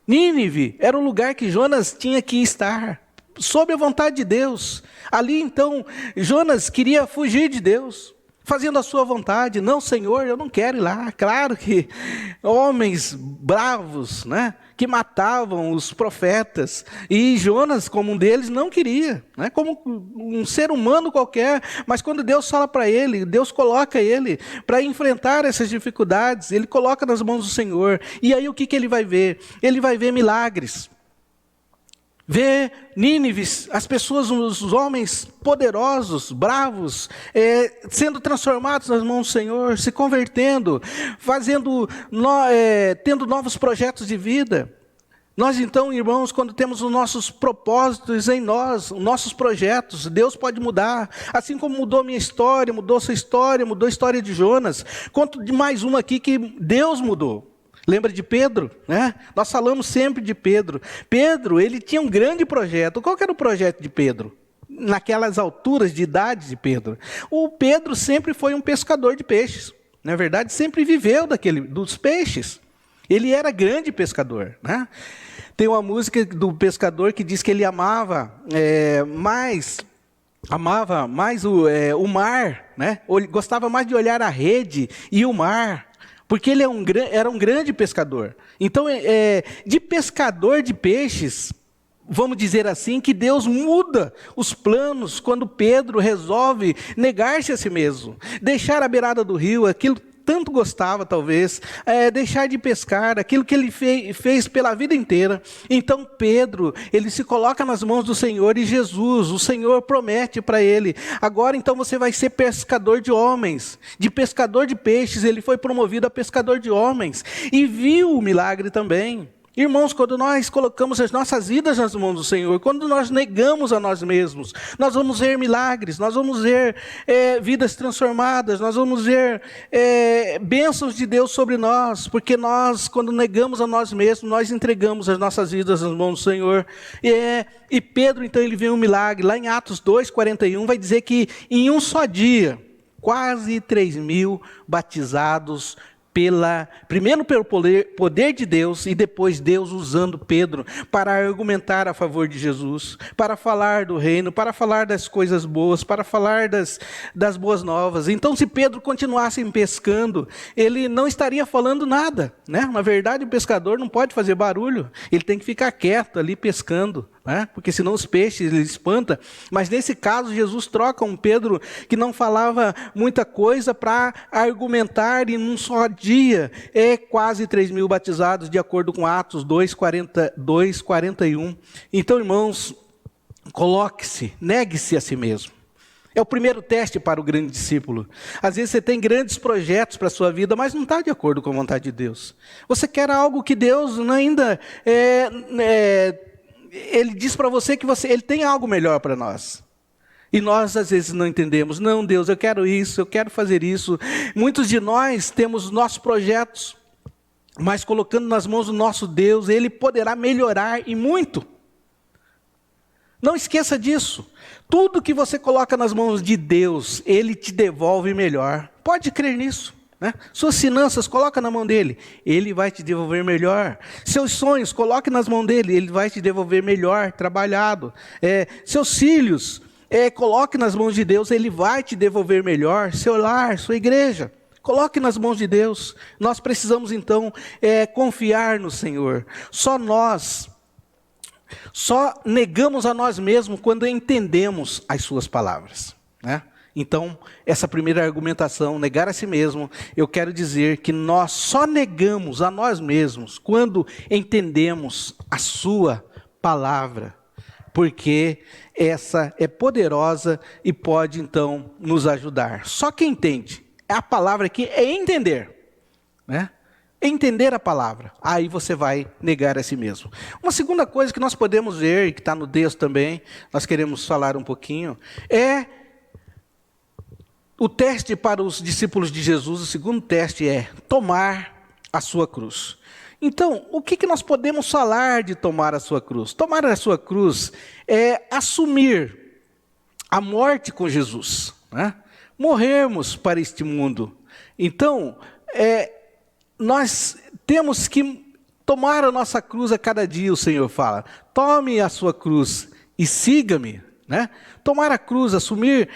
Nínive era o lugar que Jonas tinha que estar, sob a vontade de Deus. Ali então, Jonas queria fugir de Deus, fazendo a sua vontade. Não, Senhor, eu não quero ir lá. Claro que homens bravos, né, que matavam os profetas. E Jonas, como um deles, não queria, né, como um ser humano qualquer. Mas quando Deus fala para ele, Deus coloca ele para enfrentar essas dificuldades. Ele coloca nas mãos do Senhor. E aí o que ele vai ver? Ele vai ver milagres. Vê Nínive, as pessoas, os homens poderosos, bravos, sendo transformados nas mãos do Senhor, se convertendo, tendo novos projetos de vida. Nós então, irmãos, quando temos os nossos propósitos em nós, os nossos projetos, Deus pode mudar. Assim como mudou minha história, mudou sua história, mudou a história de Jonas. Conto de mais uma aqui que Deus mudou. Lembra de Pedro, né? Nós falamos sempre de Pedro. Pedro, ele tinha um grande projeto. Qual que era o projeto de Pedro? Naquelas alturas de idade de Pedro. O Pedro sempre foi um pescador de peixes. Na verdade, sempre viveu dos peixes. Ele era grande pescador, né? Tem uma música do pescador que diz que ele amava mais o mar, né? Gostava mais de olhar a rede e o mar. Porque ele era um grande pescador. Então, de pescador de peixes, vamos dizer assim, que Deus muda os planos quando Pedro resolve negar-se a si mesmo. Deixar a beirada do rio, aquilo tanto gostava talvez, deixar de pescar, aquilo que ele fez pela vida inteira. Então Pedro, ele se coloca nas mãos do Senhor e Jesus, o Senhor promete para ele, agora então você vai ser pescador de homens, de pescador de peixes, ele foi promovido a pescador de homens, e viu o milagre também. Irmãos, quando nós colocamos as nossas vidas nas mãos do Senhor, quando nós negamos a nós mesmos, nós vamos ver milagres, nós vamos ver vidas transformadas, nós vamos ver bênçãos de Deus sobre nós, porque nós, quando negamos a nós mesmos, nós entregamos as nossas vidas nas mãos do Senhor. E Pedro, então, ele vê um milagre, lá em Atos 2:41, vai dizer que em um só dia, quase 3.000 batizados, primeiro pelo poder de Deus e depois Deus usando Pedro para argumentar a favor de Jesus, para falar do reino, para falar das coisas boas, para falar das boas novas. Então, se Pedro continuasse pescando, ele não estaria falando nada, né? Na verdade, o pescador não pode fazer barulho, ele tem que ficar quieto ali pescando, né? Porque senão os peixes ele espanta. Mas nesse caso, Jesus troca um Pedro que não falava muita coisa para argumentar, e num só dia quase 3.000 batizados, de acordo com Atos 2:41. Então, irmãos, coloque-se, negue-se a si mesmo. É o primeiro teste para o grande discípulo. Às vezes você tem grandes projetos para a sua vida, mas não está de acordo com a vontade de Deus. Você quer algo que Deus ainda Ele diz para você que Ele tem algo melhor para nós. E nós às vezes não entendemos. Não, Deus, eu quero isso, eu quero fazer isso. Muitos de nós temos nossos projetos mas colocando nas mãos do nosso Deus, Ele poderá melhorar e muito. Não esqueça disso. Tudo que você coloca nas mãos de Deus, Ele te devolve melhor. Pode crer nisso. Né? Suas finanças, coloca na mão dele, Ele vai te devolver melhor. Seus sonhos, coloque nas mãos dele, Ele vai te devolver melhor, trabalhado. Seus filhos, coloque nas mãos de Deus, Ele vai te devolver melhor. Seu lar, sua igreja, coloque nas mãos de Deus. Nós precisamos então confiar no Senhor. Só negamos a nós mesmos quando entendemos as suas palavras, né? Então, essa primeira argumentação, negar a si mesmo, eu quero dizer que nós só negamos a nós mesmos quando entendemos a sua palavra, porque essa é poderosa e pode então nos ajudar. Só quem entende, a palavra aqui é entender, né? Entender a palavra, aí você vai negar a si mesmo. Uma segunda coisa que nós podemos ver, e que está no texto também, nós queremos falar um pouquinho, é o teste para os discípulos de Jesus. O segundo teste é tomar a sua cruz. Então, o que nós podemos falar de tomar a sua cruz? Tomar a sua cruz é assumir a morte com Jesus, né? Morrermos para este mundo. Então, nós temos que tomar a nossa cruz a cada dia, o Senhor fala. Tome a sua cruz e siga-me, né? Tomar a cruz, assumir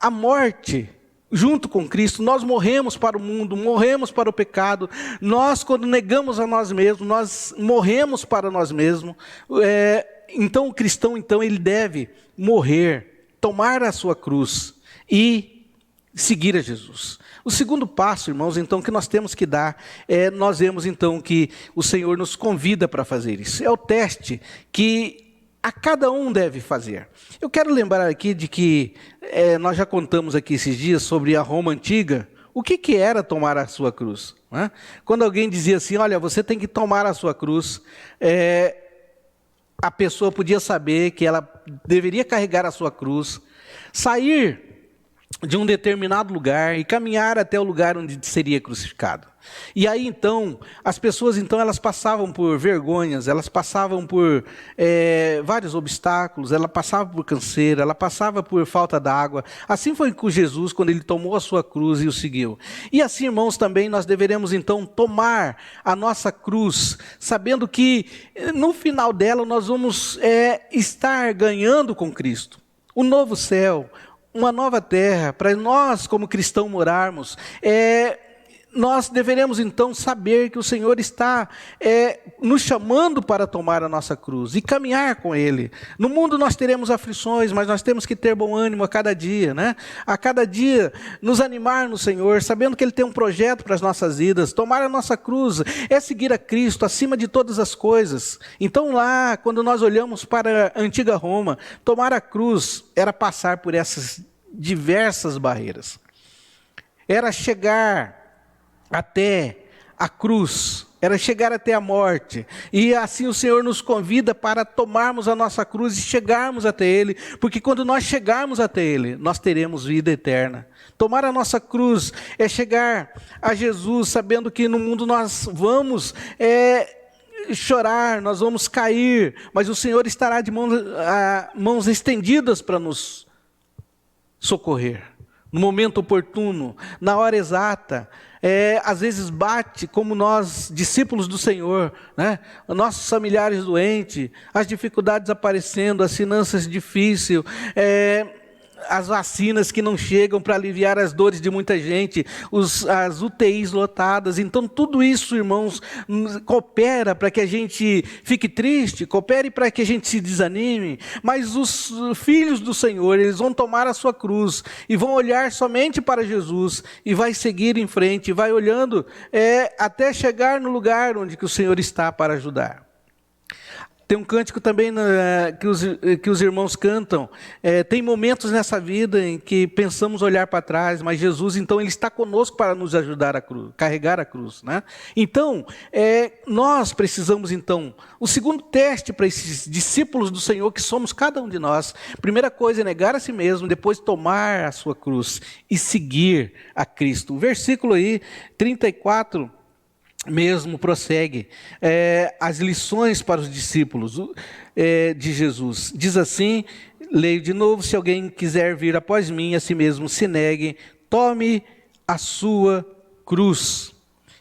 a morte junto com Cristo. Nós morremos para o mundo, morremos para o pecado. Nós, quando negamos a nós mesmos, nós morremos para nós mesmos. Então, o cristão, ele deve morrer, tomar a sua cruz e seguir a Jesus. O segundo passo, irmãos, então, que nós temos que dar, nós vemos então que o Senhor nos convida para fazer isso. É o teste que a cada um deve fazer. Eu quero lembrar aqui de que nós já contamos aqui esses dias sobre a Roma antiga. O que era tomar a sua cruz? Né? Quando alguém dizia assim, olha, você tem que tomar a sua cruz, a pessoa podia saber que ela deveria carregar a sua cruz, sair de um determinado lugar e caminhar até o lugar onde seria crucificado. E aí então, as pessoas elas passavam por vergonhas, elas passavam por vários obstáculos, ela passava por canseira, ela passava por falta d'água. Assim foi com Jesus, quando Ele tomou a sua cruz e o seguiu. E assim, irmãos, também nós deveremos então tomar a nossa cruz, sabendo que no final dela nós vamos estar ganhando com Cristo. O novo céu, uma nova terra, para nós como cristãos morarmos. Nós deveremos então saber que o Senhor está nos chamando para tomar a nossa cruz e caminhar com Ele. No mundo nós teremos aflições, mas nós temos que ter bom ânimo a cada dia, né? A cada dia nos animar no Senhor, sabendo que Ele tem um projeto para as nossas vidas. Tomar a nossa cruz é seguir a Cristo acima de todas as coisas. Então lá, quando nós olhamos para a antiga Roma, tomar a cruz era passar por essas diversas barreiras. Era chegar até a cruz, era chegar até a morte, e assim o Senhor nos convida para tomarmos a nossa cruz e chegarmos até Ele, porque quando nós chegarmos até Ele, nós teremos vida eterna. Tomar a nossa cruz é chegar a Jesus, sabendo que no mundo nós vamos chorar, nós vamos cair, mas o Senhor estará de mãos estendidas para nos socorrer, no momento oportuno, na hora exata. Às vezes bate como nós, discípulos do Senhor, né? Nossos familiares doentes, as dificuldades aparecendo, as finanças difíceis, as vacinas que não chegam para aliviar as dores de muita gente, as UTIs lotadas. Então tudo isso, irmãos, coopera para que a gente fique triste, coopere para que a gente se desanime, mas os filhos do Senhor, eles vão tomar a sua cruz e vão olhar somente para Jesus e vai seguir em frente, vai olhando até chegar no lugar onde que o Senhor está para ajudar. Tem um cântico também que os irmãos cantam. Tem momentos nessa vida em que pensamos olhar para trás, mas Jesus, então, Ele está conosco para nos ajudar a carregar a cruz, né? Então, nós precisamos, então, o segundo teste para esses discípulos do Senhor, que somos cada um de nós, primeira coisa é negar a si mesmo, depois tomar a sua cruz e seguir a Cristo. O versículo aí, 34... mesmo prossegue as lições para os discípulos de Jesus. Diz assim, leio de novo: se alguém quiser vir após mim, a si mesmo se negue, tome a sua cruz.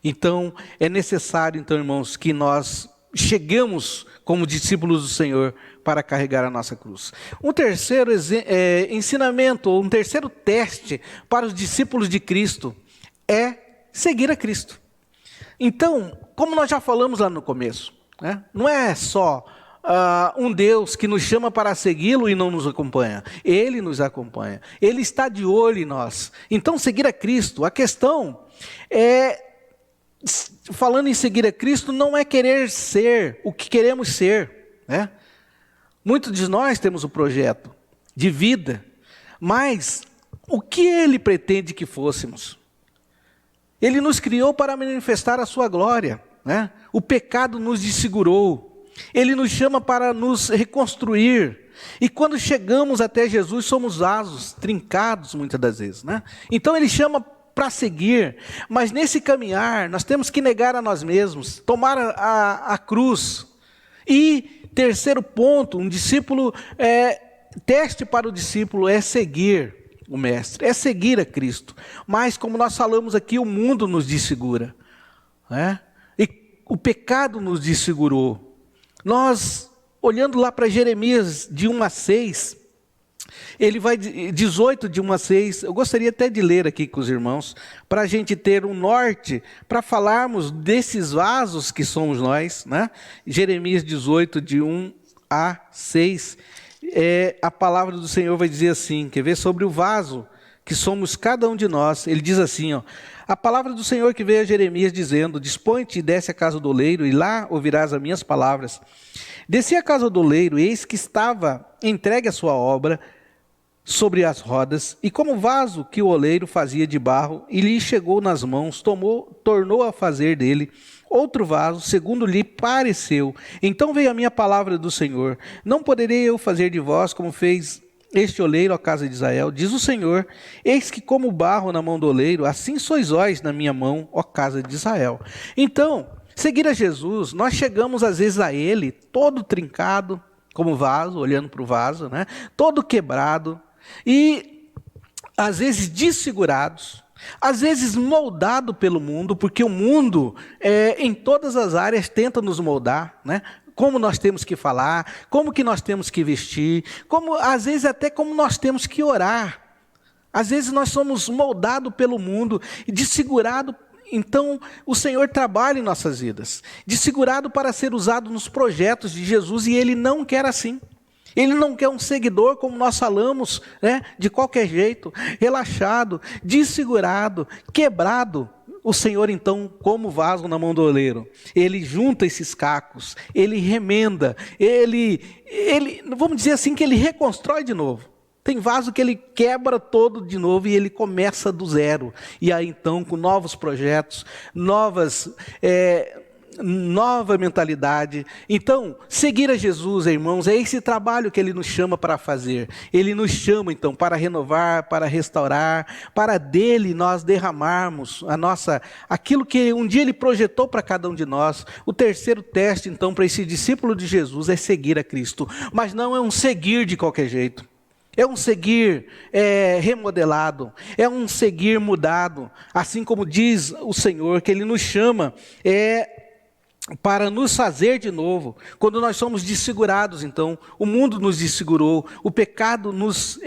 Então, é necessário, então, irmãos, que nós chegamos como discípulos do Senhor para carregar a nossa cruz. Um terceiro ensinamento, ou um terceiro teste para os discípulos de Cristo é seguir a Cristo. Então, como nós já falamos lá no começo, né, não é só um Deus que nos chama para segui-lo e não nos acompanha. Ele nos acompanha. Ele está de olho em nós. Então, seguir a Cristo, a questão é, falando em seguir a Cristo, não é querer ser o que queremos ser, né? Muitos de nós temos um projeto de vida, mas o que Ele pretende que fôssemos? Ele nos criou para manifestar a sua glória, né? O pecado nos desfigurou. Ele nos chama para nos reconstruir. E quando chegamos até Jesus, somos vasos, trincados muitas das vezes, né? Então Ele chama para seguir, mas nesse caminhar nós temos que negar a nós mesmos, tomar a cruz. E terceiro ponto, um discípulo, teste para o discípulo é seguir o Mestre, é seguir a Cristo. Mas como nós falamos aqui, o mundo nos desfigura, né? E o pecado nos desfigurou. Nós, olhando lá para Jeremias de 1 a 6, ele vai, 18 de 1 a 6, eu gostaria até de ler aqui com os irmãos, para a gente ter um norte, para falarmos desses vasos que somos nós, né? Jeremias 18, de 1 a 6, a palavra do Senhor vai dizer assim, quer ver, sobre o vaso que somos cada um de nós. Ele diz assim, ó: a palavra do Senhor que veio a Jeremias dizendo: dispõe-te e desce à casa do oleiro, e lá ouvirás as minhas palavras. Desci à casa do oleiro, eis que estava entregue a sua obra sobre as rodas, e como vaso que o oleiro fazia de barro, e lhe chegou nas mãos, tornou a fazer dele outro vaso, segundo lhe pareceu. Então veio a minha palavra do Senhor: não poderei eu fazer de vós como fez este oleiro, ó casa de Israel? Diz o Senhor: eis que como barro na mão do oleiro, assim sois vós na minha mão, ó casa de Israel. Então, seguir a Jesus, nós chegamos às vezes a Ele, todo trincado, como vaso, olhando para o vaso, né? Todo quebrado, e às vezes desfigurados, às vezes moldado pelo mundo, porque o mundo em todas as áreas tenta nos moldar, né? Como nós temos que falar, como que nós temos que vestir, como às vezes até como nós temos que orar. Às vezes nós somos moldados pelo mundo e desfigurados. Então o Senhor trabalha em nossas vidas, desfigurado para ser usado nos projetos de Jesus, e Ele não quer assim. Ele não quer um seguidor, como nós falamos, né, de qualquer jeito, relaxado, desfigurado, quebrado. O Senhor, então, como vaso na mão do oleiro, Ele junta esses cacos, Ele remenda, Ele, vamos dizer assim, que Ele reconstrói de novo. Tem vaso que Ele quebra todo de novo e Ele começa do zero. E aí, então, com novos projetos, nova mentalidade. Então, seguir a Jesus, irmãos, é esse trabalho que Ele nos chama para fazer. Ele nos chama, então, para renovar, para restaurar, para dele nós derramarmos aquilo que um dia Ele projetou para cada um de nós. O terceiro teste, então, para esse discípulo de Jesus é seguir a Cristo. Mas não é um seguir de qualquer jeito. É um seguir remodelado, é um seguir mudado. Assim como diz o Senhor, que Ele nos chama para nos fazer de novo. Quando nós somos desfigurados, então, o mundo nos desfigurou, o pecado nos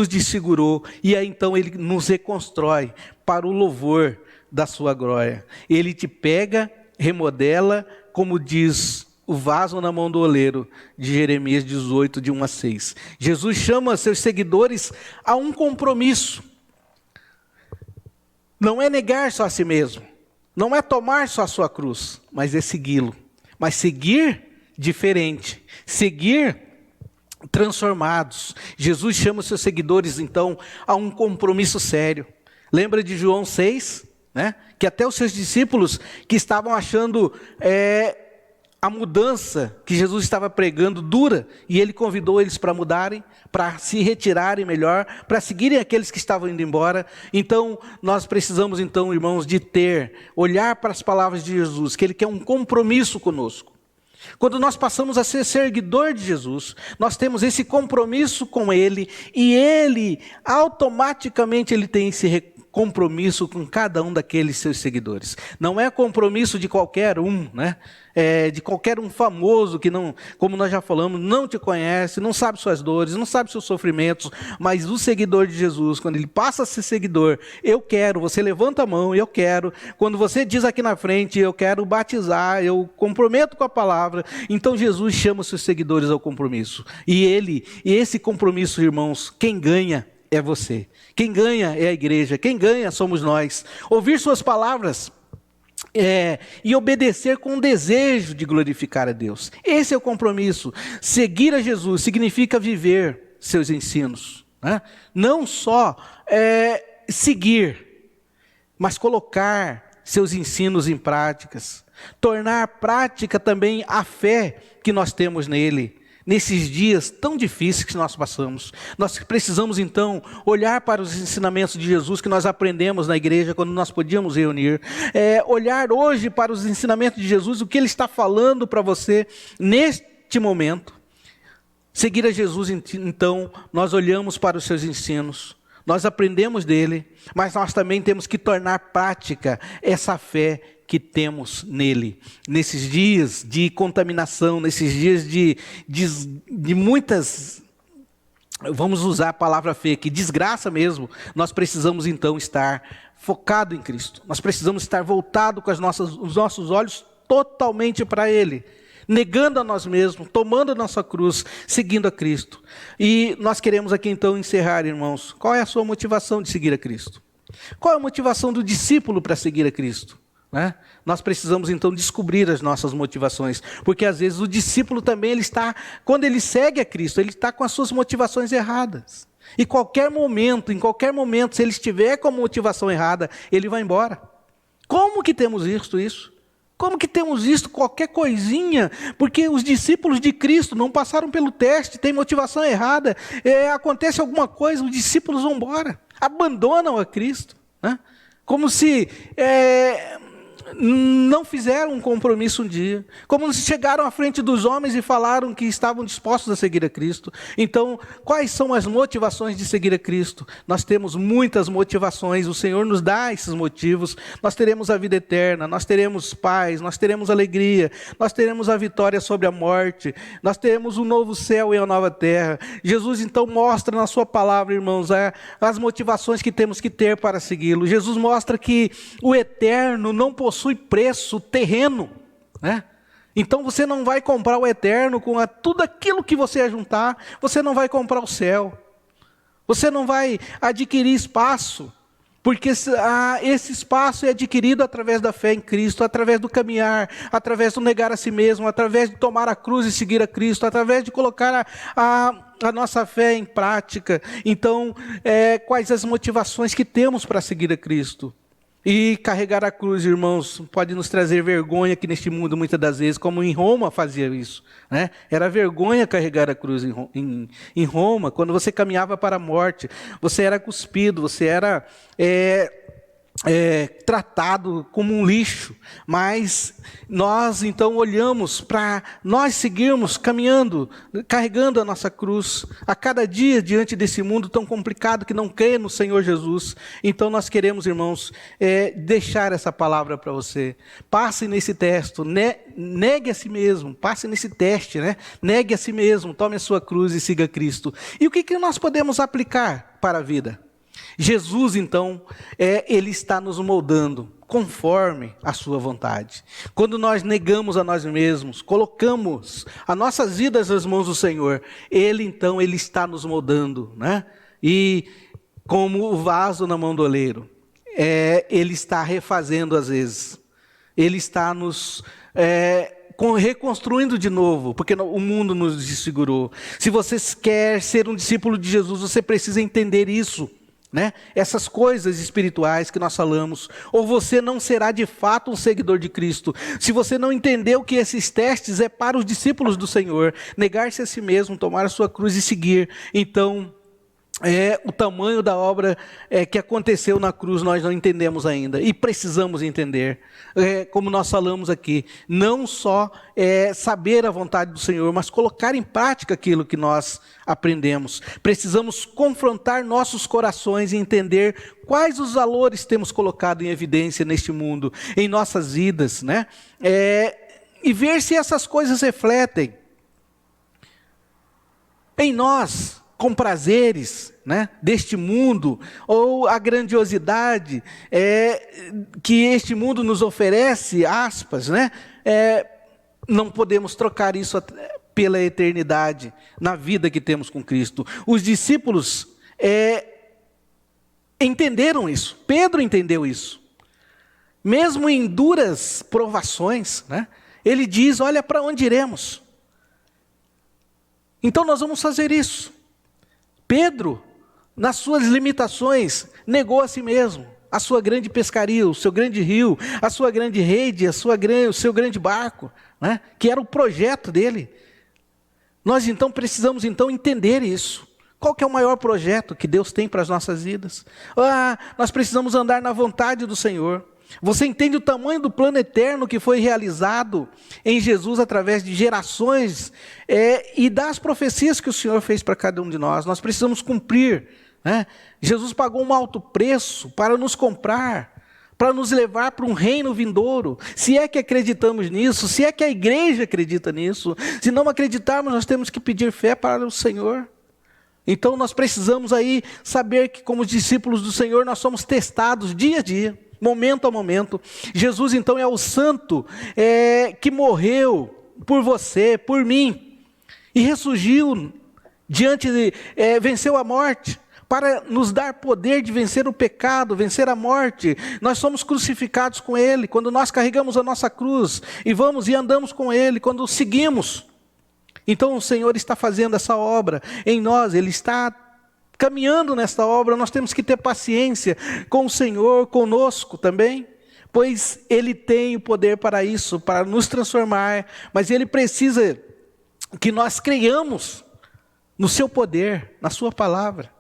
desfigurou, e aí então Ele nos reconstrói para o louvor da sua glória. Ele te pega, remodela, como diz o vaso na mão do oleiro, de Jeremias 18, de 1 a 6. Jesus chama seus seguidores a um compromisso. Não é negar só a si mesmo, não é tomar só a sua cruz, mas é segui-lo. Mas seguir diferente, seguir transformados. Jesus chama seus seguidores, então, a um compromisso sério. Lembra de João 6, né? Que até os seus discípulos que estavam achando a mudança que Jesus estava pregando dura, e ele convidou eles para mudarem, para se retirarem melhor, para seguirem aqueles que estavam indo embora. Então, nós precisamos, então, irmãos, de olhar para as palavras de Jesus, que ele quer um compromisso conosco. Quando nós passamos a ser seguidor de Jesus, nós temos esse compromisso com ele, e ele, automaticamente, ele tem esse compromisso com cada um daqueles seus seguidores. Não é compromisso de qualquer um, né? De qualquer um famoso que não, como nós já falamos, não te conhece, não sabe suas dores, não sabe seus sofrimentos, mas o seguidor de Jesus, quando ele passa a ser seguidor, eu quero, você levanta a mão, eu quero, quando você diz aqui na frente, eu quero batizar, eu comprometo com a palavra, então Jesus chama os seus seguidores ao compromisso, e esse compromisso, irmãos, quem ganha é você, quem ganha é a igreja, quem ganha somos nós. Ouvir suas palavras e obedecer com desejo de glorificar a Deus. Esse é o compromisso. Seguir a Jesus significa viver seus ensinos, né? Não só seguir, mas colocar seus ensinos em práticas. Tornar prática também a fé que nós temos nele. Nesses dias tão difíceis que nós passamos, nós precisamos então olhar para os ensinamentos de Jesus que nós aprendemos na igreja quando nós podíamos reunir, olhar hoje para os ensinamentos de Jesus, o que ele está falando para você neste momento. Seguir a Jesus, então, nós olhamos para os seus ensinos, nós aprendemos dele, mas nós também temos que tornar prática essa fé que temos nele. Nesses dias de contaminação, nesses dias de muitas, vamos usar a palavra feia aqui, desgraça mesmo, nós precisamos então estar focado em Cristo. Nós precisamos estar voltado com os nossos olhos totalmente para ele, negando a nós mesmos, tomando a nossa cruz, seguindo a Cristo. E nós queremos aqui então encerrar, irmãos. Qual é a sua motivação de seguir a Cristo? Qual é a motivação do discípulo para seguir a Cristo? Né? Nós precisamos então descobrir as nossas motivações, porque às vezes o discípulo também, quando ele segue a Cristo, ele está com as suas motivações erradas. E em qualquer momento, se ele estiver com a motivação errada, ele vai embora. Como que temos visto isso? Como que temos visto qualquer coisinha? Porque os discípulos de Cristo não passaram pelo teste, têm motivação errada, acontece alguma coisa, os discípulos vão embora, abandonam a Cristo, né? Como se não fizeram um compromisso um dia, como se chegaram à frente dos homens e falaram que estavam dispostos a seguir a Cristo. Então, quais são as motivações de seguir a Cristo? Nós temos muitas motivações, o Senhor nos dá esses motivos. Nós teremos a vida eterna, nós teremos paz, nós teremos alegria, nós teremos a vitória sobre a morte, nós teremos um novo céu e a nova terra. Jesus então mostra na sua palavra, irmãos, as motivações que temos que ter para segui-lo. Jesus mostra que o eterno não possui preço terreno, né? Então você não vai comprar o eterno com tudo aquilo que você ajuntar, você não vai comprar o céu, você não vai adquirir espaço, porque esse espaço é adquirido através da fé em Cristo, através do caminhar, através do negar a si mesmo, através de tomar a cruz e seguir a Cristo, através de colocar a nossa fé em prática. Então, quais as motivações que temos para seguir a Cristo? E carregar a cruz, irmãos, pode nos trazer vergonha aqui neste mundo, muitas das vezes, como em Roma fazia isso, né? Era vergonha carregar a cruz em Roma. Quando você caminhava para a morte, você era cuspido, você era tratado como um lixo. Mas nós então olhamos para nós seguirmos caminhando, carregando a nossa cruz a cada dia diante desse mundo tão complicado que não crê no Senhor Jesus. Então nós queremos, irmãos, deixar essa palavra para você. Passe nesse teste, negue a si mesmo, passe nesse teste, né? Negue a si mesmo, tome a sua cruz e siga Cristo. E o que nós podemos aplicar para a vida? Jesus, então, ele está nos moldando conforme a sua vontade. Quando nós negamos a nós mesmos, colocamos as nossas vidas nas mãos do Senhor, ele está nos moldando, né? E como o vaso na mão do oleiro, ele está refazendo às vezes, ele está nos reconstruindo de novo, porque o mundo nos desfigurou. Se você quer ser um discípulo de Jesus, você precisa entender isso. né? Essas coisas espirituais que nós falamos, ou você não será de fato um seguidor de Cristo. Se você não entendeu que esses testes é para os discípulos do Senhor, negar-se a si mesmo, tomar a sua cruz e seguir, então o tamanho da obra que aconteceu na cruz nós não entendemos ainda, e precisamos entender, como nós falamos aqui, não só saber a vontade do Senhor, mas colocar em prática aquilo que nós aprendemos. Precisamos confrontar nossos corações e entender quais os valores temos colocado em evidência neste mundo, em nossas vidas, né? E ver se essas coisas refletem em nós, com prazeres, né, deste mundo, ou a grandiosidade que este mundo nos oferece, aspas, né, não podemos trocar isso pela eternidade, na vida que temos com Cristo. Os discípulos entenderam isso, Pedro entendeu isso, mesmo em duras provações, né, ele diz, olha para onde iremos, então nós vamos fazer isso. Pedro, nas suas limitações, negou a si mesmo, a sua grande pescaria, o seu grande rio, a sua grande rede, o seu grande barco, né, que era o projeto dele. Nós então precisamos entender isso. Qual que é o maior projeto que Deus tem para as nossas vidas? Nós precisamos andar na vontade do Senhor. Você entende o tamanho do plano eterno que foi realizado em Jesus através de gerações e das profecias que o Senhor fez para cada um de nós. Nós precisamos cumprir, né? Jesus pagou um alto preço para nos comprar, para nos levar para um reino vindouro. Se é que acreditamos nisso, se é que a igreja acredita nisso, se não acreditarmos, nós temos que pedir fé para o Senhor. Então nós precisamos aí saber que como discípulos do Senhor nós somos testados dia a dia, momento a momento. Jesus então é o santo que morreu por você, por mim, e ressurgiu venceu a morte, para nos dar poder de vencer o pecado, vencer a morte. Nós somos crucificados com Ele, quando nós carregamos a nossa cruz, e vamos e andamos com Ele, quando o seguimos. Então o Senhor está fazendo essa obra em nós, Ele está caminhando nesta obra. Nós temos que ter paciência com o Senhor, conosco também, pois Ele tem o poder para isso, para nos transformar, mas Ele precisa que nós creiamos no seu poder, na sua palavra.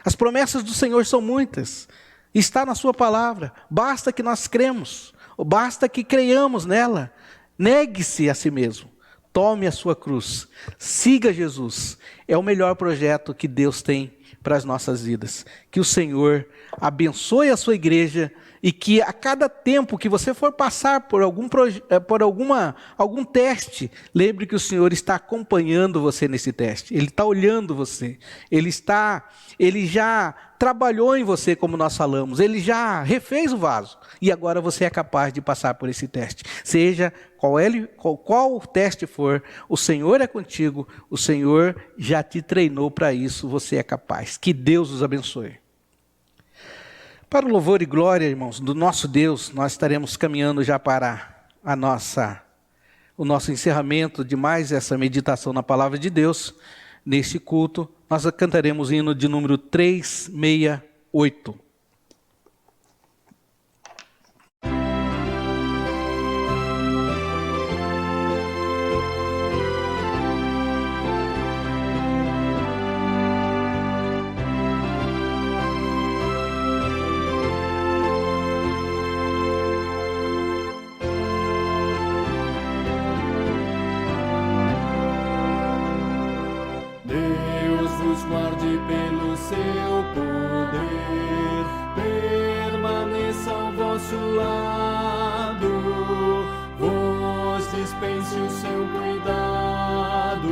As promessas do Senhor são muitas, está na sua palavra, basta que nós cremos, basta que creiamos nela. Negue-se a si mesmo, tome a sua cruz, siga Jesus, é o melhor projeto que Deus tem para as nossas vidas. Que o Senhor abençoe a sua igreja e que a cada tempo que você for passar por algum teste, lembre que o Senhor está acompanhando você nesse teste. Ele está olhando você. Ele já trabalhou em você, como nós falamos. Ele já refez o vaso. E agora você é capaz de passar por esse teste. Seja qual o teste for, o Senhor é contigo. O Senhor já te treinou para isso. Você é capaz. Que Deus os abençoe. Para o louvor e glória, irmãos, do nosso Deus, nós estaremos caminhando já para o nosso encerramento de mais essa meditação na palavra de Deus. Neste culto, nós cantaremos o hino de número 368. Guarde pelo seu poder, permaneça ao vosso lado, vos dispense o seu cuidado.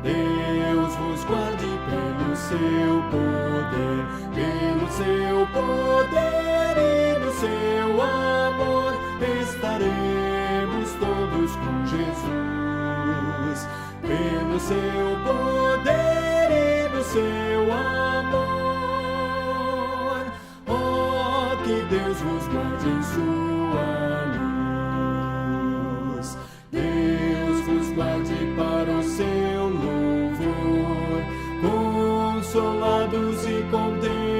Deus vos guarde pelo seu poder e no seu amor estaremos todos com Jesus. Pelo seu poder e no seu amor, oh, que Deus vos guarde em sua luz. Deus vos guarde para o seu louvor, consolados e contentes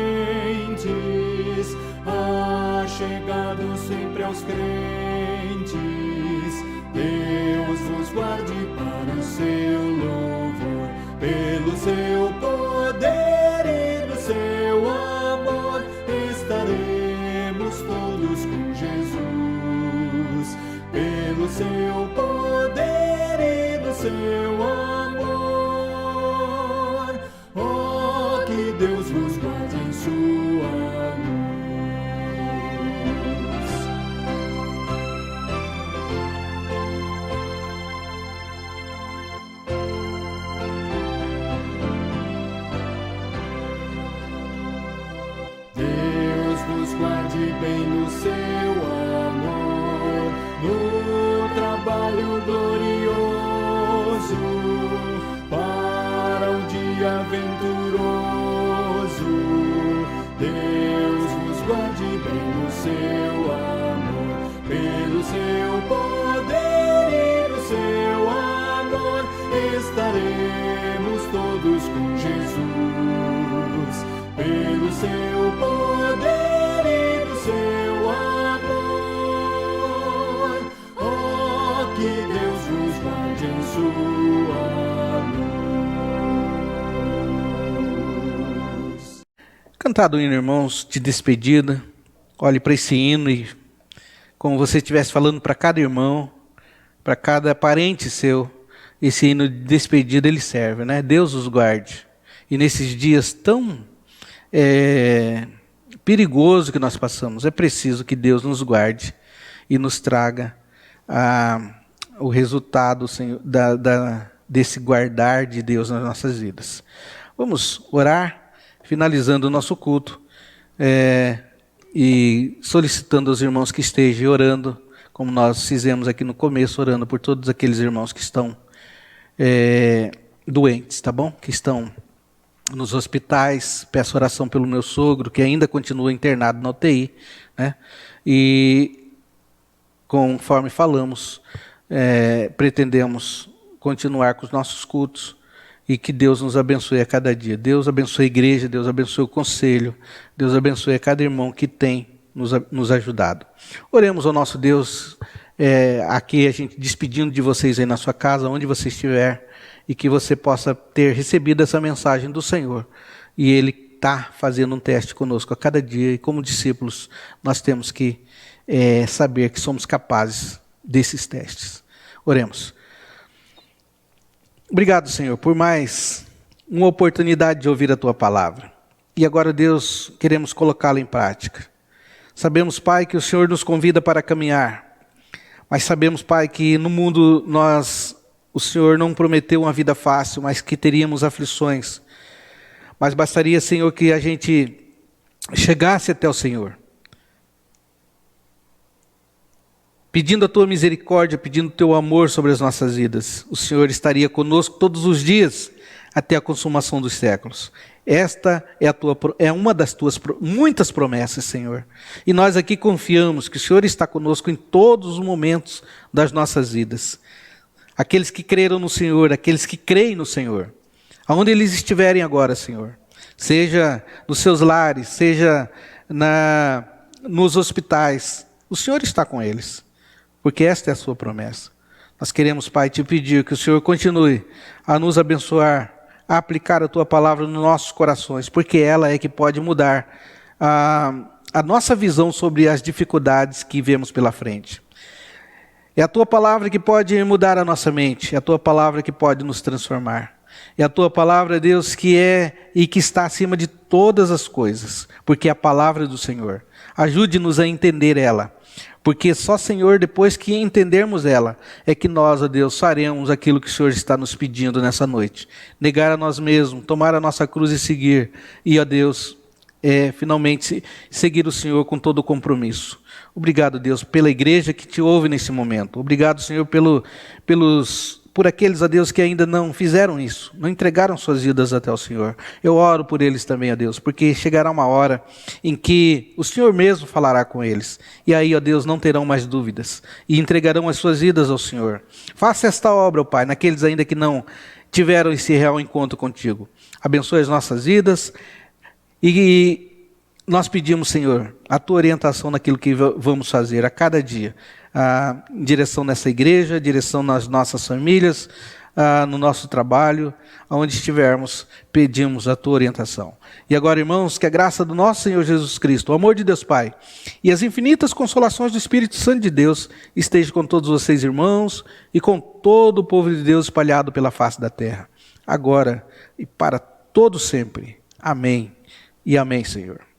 crentes. Deus vos guarde para o seu louvor, pelo seu poder e no seu amor estaremos todos com Jesus. Pelo seu poder e no seu amor, oh, que Deus vos guarde em sua luz. Deus vos guarde bem no seu amor, no trabalho glorioso, para um dia venturoso. Deus vos guarde bem no seu amor, pelo seu poder e no seu amor estaremos todos com Jesus. Pelo seu poder e no seu amor, oh, que Deus vos guarde em sua luz. Cantado o hino, irmãos, de despedida. Olhe para esse hino e, como você estivesse falando para cada irmão, para cada parente seu, esse hino de despedida ele serve, né? Deus os guarde. E nesses dias tão perigoso que nós passamos, é preciso que Deus nos guarde e nos traga o resultado, Senhor, desse guardar de Deus nas nossas vidas. Vamos orar, finalizando o nosso culto, e solicitando aos irmãos que estejam orando, como nós fizemos aqui no começo, orando por todos aqueles irmãos que estão doentes, tá bom? Que estão nos hospitais. Peço oração pelo meu sogro, que ainda continua internado na UTI, né? E, conforme falamos, pretendemos continuar com os nossos cultos e que Deus nos abençoe a cada dia. Deus abençoe a igreja, Deus abençoe o conselho, Deus abençoe a cada irmão que tem nos ajudado. Oremos ao nosso Deus, aqui a gente despedindo de vocês aí na sua casa, onde você estiver, e que você possa ter recebido essa mensagem do Senhor. E Ele está fazendo um teste conosco a cada dia, e como discípulos nós temos que saber que somos capazes desses testes. Oremos. Obrigado, Senhor, por mais uma oportunidade de ouvir a Tua palavra. E agora, Deus, queremos colocá-la em prática. Sabemos, Pai, que o Senhor nos convida para caminhar, mas sabemos, Pai, que no mundo o Senhor não prometeu uma vida fácil, mas que teríamos aflições. Mas bastaria, Senhor, que a gente chegasse até o Senhor, pedindo a Tua misericórdia, pedindo o Teu amor sobre as nossas vidas. O Senhor estaria conosco todos os dias até a consumação dos séculos. Esta é uma das Tuas muitas promessas, Senhor. E nós aqui confiamos que o Senhor está conosco em todos os momentos das nossas vidas. Aqueles que creram no Senhor, aqueles que creem no Senhor, aonde eles estiverem agora, Senhor, seja nos seus lares, seja nos hospitais, o Senhor está com eles, porque esta é a sua promessa. Nós queremos, Pai, te pedir que o Senhor continue a nos abençoar, a aplicar a Tua palavra nos nossos corações, porque ela é que pode mudar a nossa visão sobre as dificuldades que vemos pela frente. É a Tua palavra que pode mudar a nossa mente, é a Tua palavra que pode nos transformar. É a Tua palavra, Deus, que é e que está acima de todas as coisas, porque é a palavra do Senhor. Ajude-nos a entender ela, porque só, Senhor, depois que entendermos ela, é que nós, ó Deus, faremos aquilo que o Senhor está nos pedindo nessa noite. Negar a nós mesmos, tomar a nossa cruz e seguir. E, ó Deus, finalmente seguir o Senhor com todo o compromisso. Obrigado, Deus, pela igreja que te ouve nesse momento. Obrigado, Senhor, por aqueles, ó Deus, que ainda não fizeram isso, não entregaram suas vidas até o Senhor. Eu oro por eles também, ó Deus, porque chegará uma hora em que o Senhor mesmo falará com eles. E aí, ó Deus, não terão mais dúvidas e entregarão as suas vidas ao Senhor. Faça esta obra, ó Pai, naqueles ainda que não tiveram esse real encontro contigo. Abençoe as nossas vidas e nós pedimos, Senhor, a tua orientação naquilo que vamos fazer a cada dia, direção nessa igreja, direção nas nossas famílias, no nosso trabalho, aonde estivermos, pedimos a tua orientação. E agora, irmãos, que a graça do nosso Senhor Jesus Cristo, o amor de Deus Pai e as infinitas consolações do Espírito Santo de Deus esteja com todos vocês, irmãos, e com todo o povo de Deus espalhado pela face da terra, agora e para todo sempre. Amém e amém, Senhor.